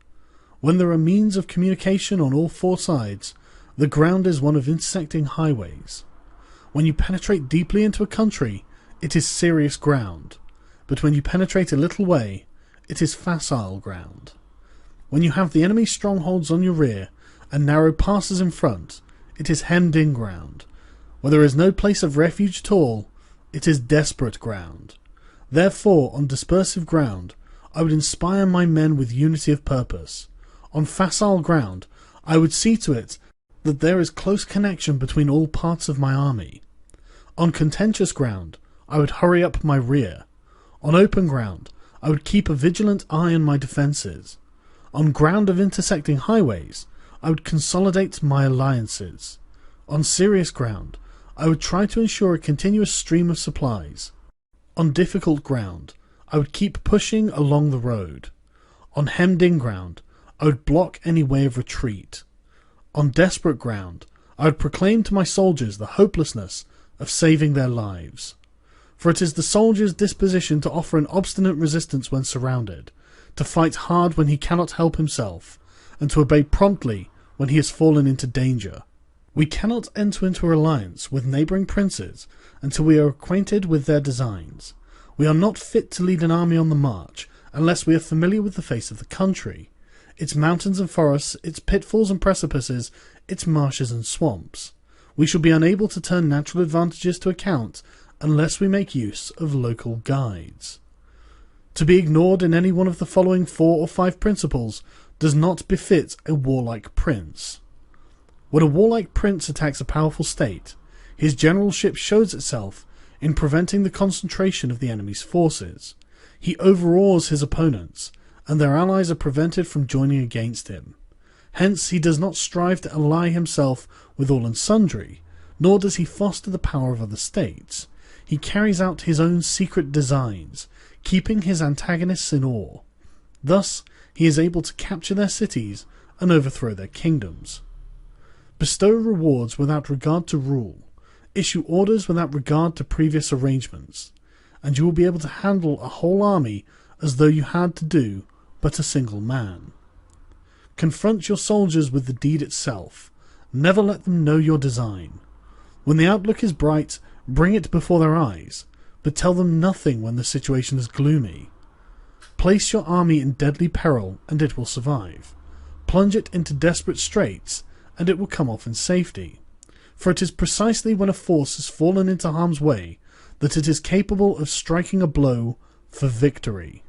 When there are means of communication on all 4 sides, the ground is one of intersecting highways. When you penetrate deeply into a country, it is serious ground, but when you penetrate a little way, it is facile ground. When you have the enemy's strongholds on your rear and narrow passes in front, it is hemmed-in ground. Where there is no place of refuge at all, it is desperate ground. Therefore, on dispersive ground, I would inspire my men with unity of purpose. On facile ground, I would see to it that there is close connection between all parts of my army. On contentious ground, I would hurry up my rear. On open ground, I would keep a vigilant eye on my defences. On ground of intersecting highways, I would consolidate my alliances. On serious ground, I would try to ensure a continuous stream of supplies. On difficult ground, I would keep pushing along the road. On hemmed-in ground, I would block any way of retreat. On desperate ground, I would proclaim to my soldiers the hopelessness of saving their lives. For it is the soldier's disposition to offer an obstinate resistance when surrounded, to fight hard when he cannot help himself, and to obey promptly when he has fallen into danger. We cannot enter into an alliance with neighbouring princes until we are acquainted with their designs. We are not fit to lead an army on the march unless we are familiar with the face of the country, its mountains and forests, its pitfalls and precipices, its marshes and swamps. We shall be unable to turn natural advantages to account unless we make use of local guides. To be ignored in any one of the following 4 or 5 principles does not befit a warlike prince. When a warlike prince attacks a powerful state, his generalship shows itself in preventing the concentration of the enemy's forces. He overawes his opponents, and their allies are prevented from joining against him. Hence he does not strive to ally himself with all and sundry, nor does he foster the power of other states. He carries out his own secret designs, keeping his antagonists in awe. Thus he is able to capture their cities and overthrow their kingdoms. Bestow rewards without regard to rule, issue orders without regard to previous arrangements, and you will be able to handle a whole army as though you had to do but a single man. Confront your soldiers with the deed itself. Never let them know your design. When the outlook is bright, bring it before their eyes, but tell them nothing when the situation is gloomy. Place your army in deadly peril, and it will survive. Plunge it into desperate straits, and it will come off in safety. For it is precisely when a force has fallen into harm's way that it is capable of striking a blow for victory.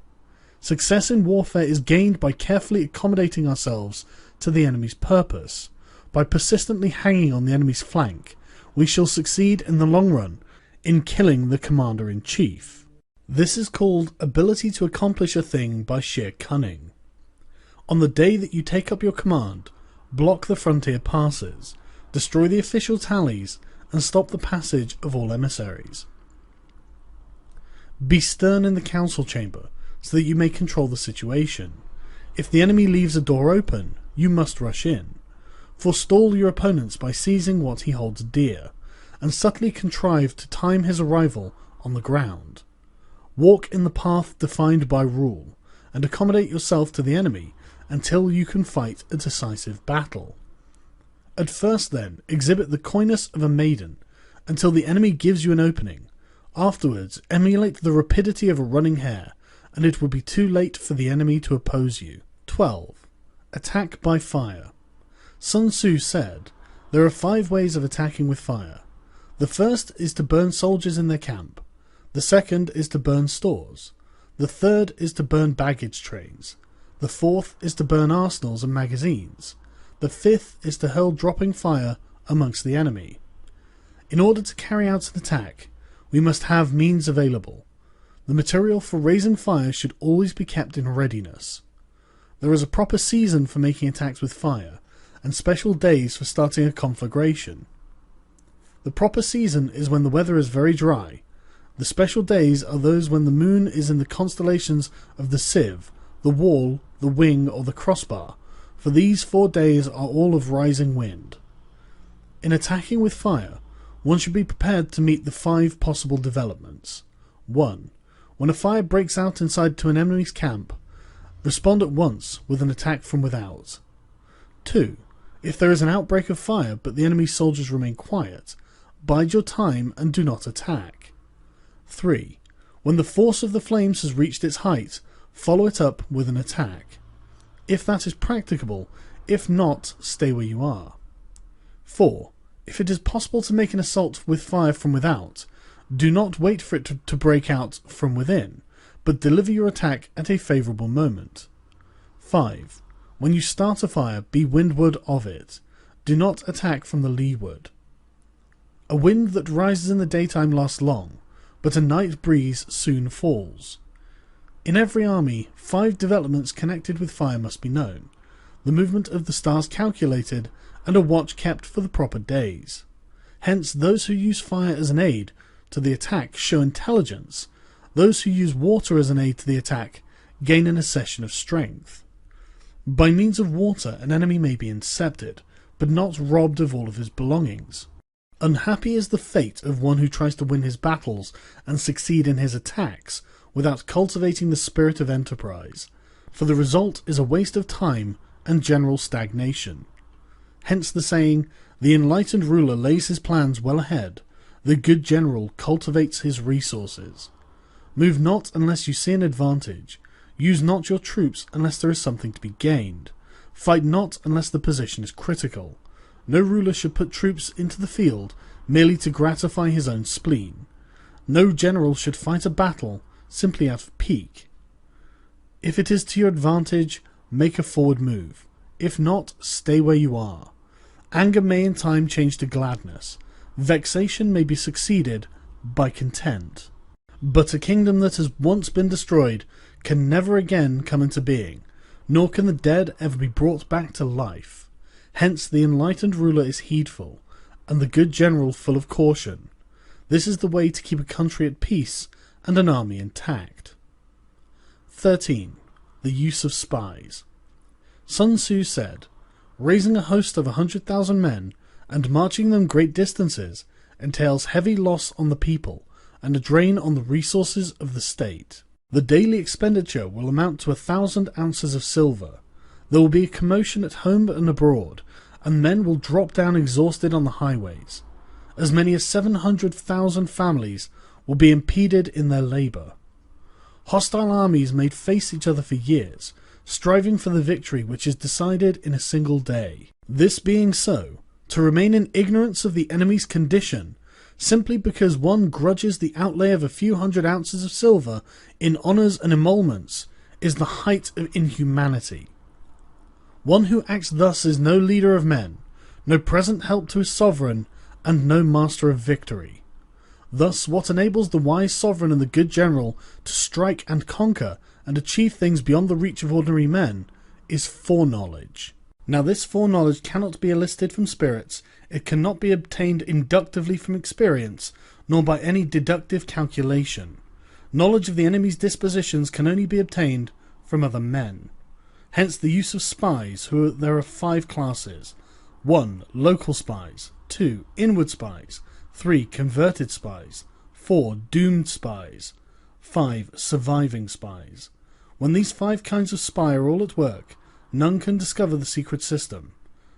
Success in warfare is gained by carefully accommodating ourselves to the enemy's purpose. By persistently hanging on the enemy's flank, we shall succeed in the long run in killing the commander-in-chief. This is called ability to accomplish a thing by sheer cunning. On the day that you take up your command, block the frontier passes, destroy the official tallies, and stop the passage of all emissaries. Be stern in the council chamber, so that you may control the situation. If the enemy leaves a door open, you must rush in. Forestall your opponents by seizing what he holds dear, and subtly contrive to time his arrival on the ground. Walk in the path defined by rule, and accommodate yourself to the enemy until you can fight a decisive battle. At first, then, exhibit the coyness of a maiden until the enemy gives you an opening. Afterwards, emulate the rapidity of a running hare, and it would be too late for the enemy to oppose you. 12. Attack by fire. Sun Tzu said, "There are 5 ways of attacking with fire. The first is to burn soldiers in their camp. The second is to burn stores. The third is to burn baggage trains. The fourth is to burn arsenals and magazines. The fifth is to hurl dropping fire amongst the enemy." In order to carry out an attack, we must have means available. The material for raising fire should always be kept in readiness. There is a proper season for making attacks with fire, and special days for starting a conflagration. The proper season is when the weather is very dry. The special days are those when the moon is in the constellations of the sieve, the wall, the wing, or the crossbar, for these 4 days are all of rising wind. In attacking with fire, one should be prepared to meet the 5 possible developments. 1. When a fire breaks out inside to an enemy's camp, respond at once with an attack from without. 2. If there is an outbreak of fire but the enemy's soldiers remain quiet, bide your time and do not attack. 3. When the force of the flames has reached its height, follow it up with an attack. If that is practicable, if not, stay where you are. 4. If it is possible to make an assault with fire from without, do not wait for it to break out from within, but deliver your attack at a favourable moment. 5. When you start a fire, be windward of it. Do not attack from the leeward. A wind that rises in the daytime lasts long, but a night breeze soon falls. In every army, 5 developments connected with fire must be known, the movement of the stars calculated, and a watch kept for the proper days. Hence, those who use fire as an aid to the attack show intelligence. Those who use water as an aid to the attack gain an accession of strength. By means of water, an enemy may be incepted, but not robbed of all of his belongings. Unhappy is the fate of one who tries to win his battles and succeed in his attacks without cultivating the spirit of enterprise, for the result is a waste of time and general stagnation. Hence the saying, "The enlightened ruler lays his plans well ahead, the good general cultivates his resources." Move not unless you see an advantage. Use not your troops unless there is something to be gained. Fight not unless the position is critical. No ruler should put troops into the field merely to gratify his own spleen. No general should fight a battle simply out of pique. If it is to your advantage, make a forward move. If not, stay where you are. Anger may in time change to gladness. Vexation may be succeeded by content. But a kingdom that has once been destroyed can never again come into being, nor can the dead ever be brought back to life. Hence the enlightened ruler is heedful, and the good general full of caution. This is the way to keep a country at peace and an army intact. 13. The use of spies. Sun Tzu said, "Raising a host of 100,000 men and marching them great distances entails heavy loss on the people and a drain on the resources of the state. The daily expenditure will amount to 1,000 ounces of silver. There will be a commotion at home and abroad, and men will drop down exhausted on the highways. As many as 700,000 families will be impeded in their labour. Hostile armies may face each other for years, striving for the victory which is decided in a single day. This being so, to remain in ignorance of the enemy's condition, simply because one grudges the outlay of a few hundred ounces of silver in honours and emoluments, is the height of inhumanity. One who acts thus is no leader of men, no present help to his sovereign, and no master of victory. Thus, what enables the wise sovereign and the good general to strike and conquer and achieve things beyond the reach of ordinary men is foreknowledge. Now this foreknowledge cannot be elicited from spirits, it cannot be obtained inductively from experience, nor by any deductive calculation. Knowledge of the enemy's dispositions can only be obtained from other men. Hence the use of spies, there are 5 classes. 1. Local spies. 2. Inward spies. 3. Converted spies. 4. Doomed spies. 5. Surviving spies. When these 5 kinds of spy are all at work, none can discover the secret system.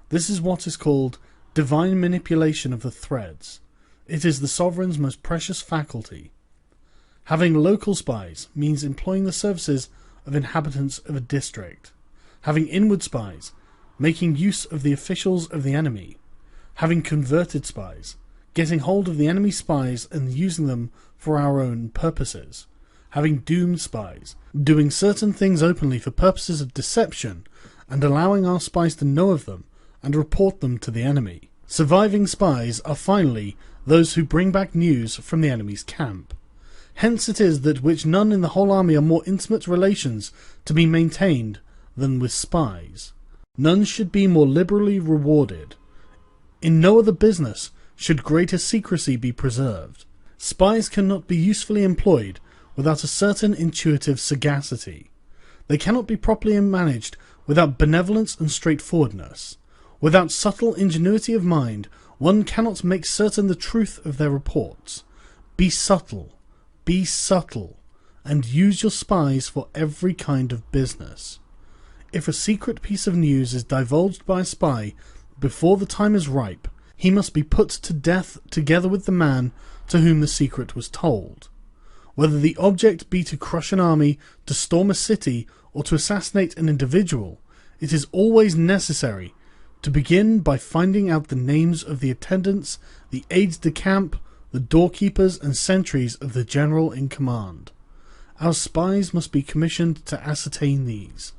This is what is called divine manipulation of the threads. It is the sovereign's most precious faculty. Having local spies means employing the services of inhabitants of a district. Having inward spies, making use of the officials of the enemy. Having converted spies, getting hold of the enemy spies and using them for our own purposes. Having doomed spies, doing certain things openly for purposes of deception and allowing our spies to know of them and report them to the enemy. Surviving spies are finally those who bring back news from the enemy's camp. Hence it is that which none in the whole army are more intimate relations to be maintained than with spies. None should be more liberally rewarded. In no other business should greater secrecy be preserved. Spies cannot be usefully employed without a certain intuitive sagacity. They cannot be properly managed without benevolence and straightforwardness. Without subtle ingenuity of mind, one cannot make certain the truth of their reports. Be subtle, and use your spies for every kind of business. If a secret piece of news is divulged by a spy before the time is ripe, he must be put to death together with the man to whom the secret was told. Whether the object be to crush an army, to storm a city, or to assassinate an individual, it is always necessary to begin by finding out the names of the attendants, the aides de camp, the doorkeepers and sentries of the general in command. Our spies must be commissioned to ascertain these.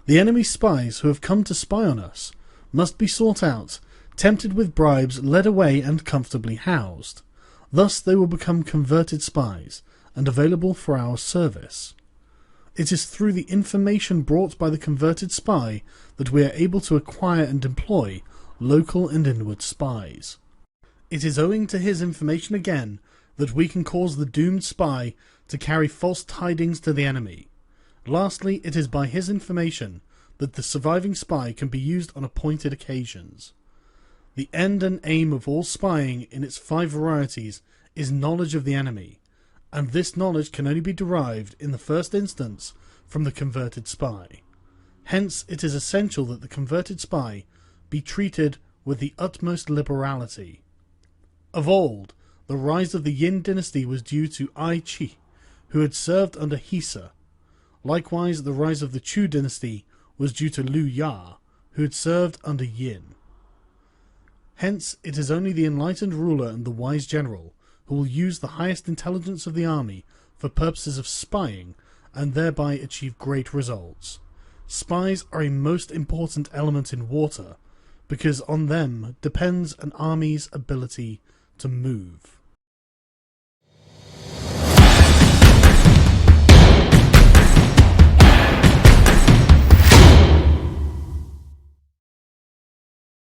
The enemy's spies who have come to spy on us must be sought out, tempted with bribes, led away and comfortably housed. Thus they will become converted spies, and available for our service. It is through the information brought by the converted spy that we are able to acquire and employ local and inward spies. It is owing to his information again that we can cause the doomed spy to carry false tidings to the enemy. Lastly, it is by his information that the surviving spy can be used on appointed occasions. The end and aim of all spying in its 5 varieties is knowledge of the enemy, and this knowledge can only be derived in the first instance from the converted spy. Hence it is essential that the converted spy be treated with the utmost liberality. Of old, the rise of the Yin dynasty was due to Ai Qi, who had served under Hisa. Likewise, the rise of the Chu dynasty was due to Liu Ya, who had served under Yin. Hence, it is only the enlightened ruler and the wise general who will use the highest intelligence of the army for purposes of spying and thereby achieve great results. Spies are a most important element in water, because on them depends an army's ability to move.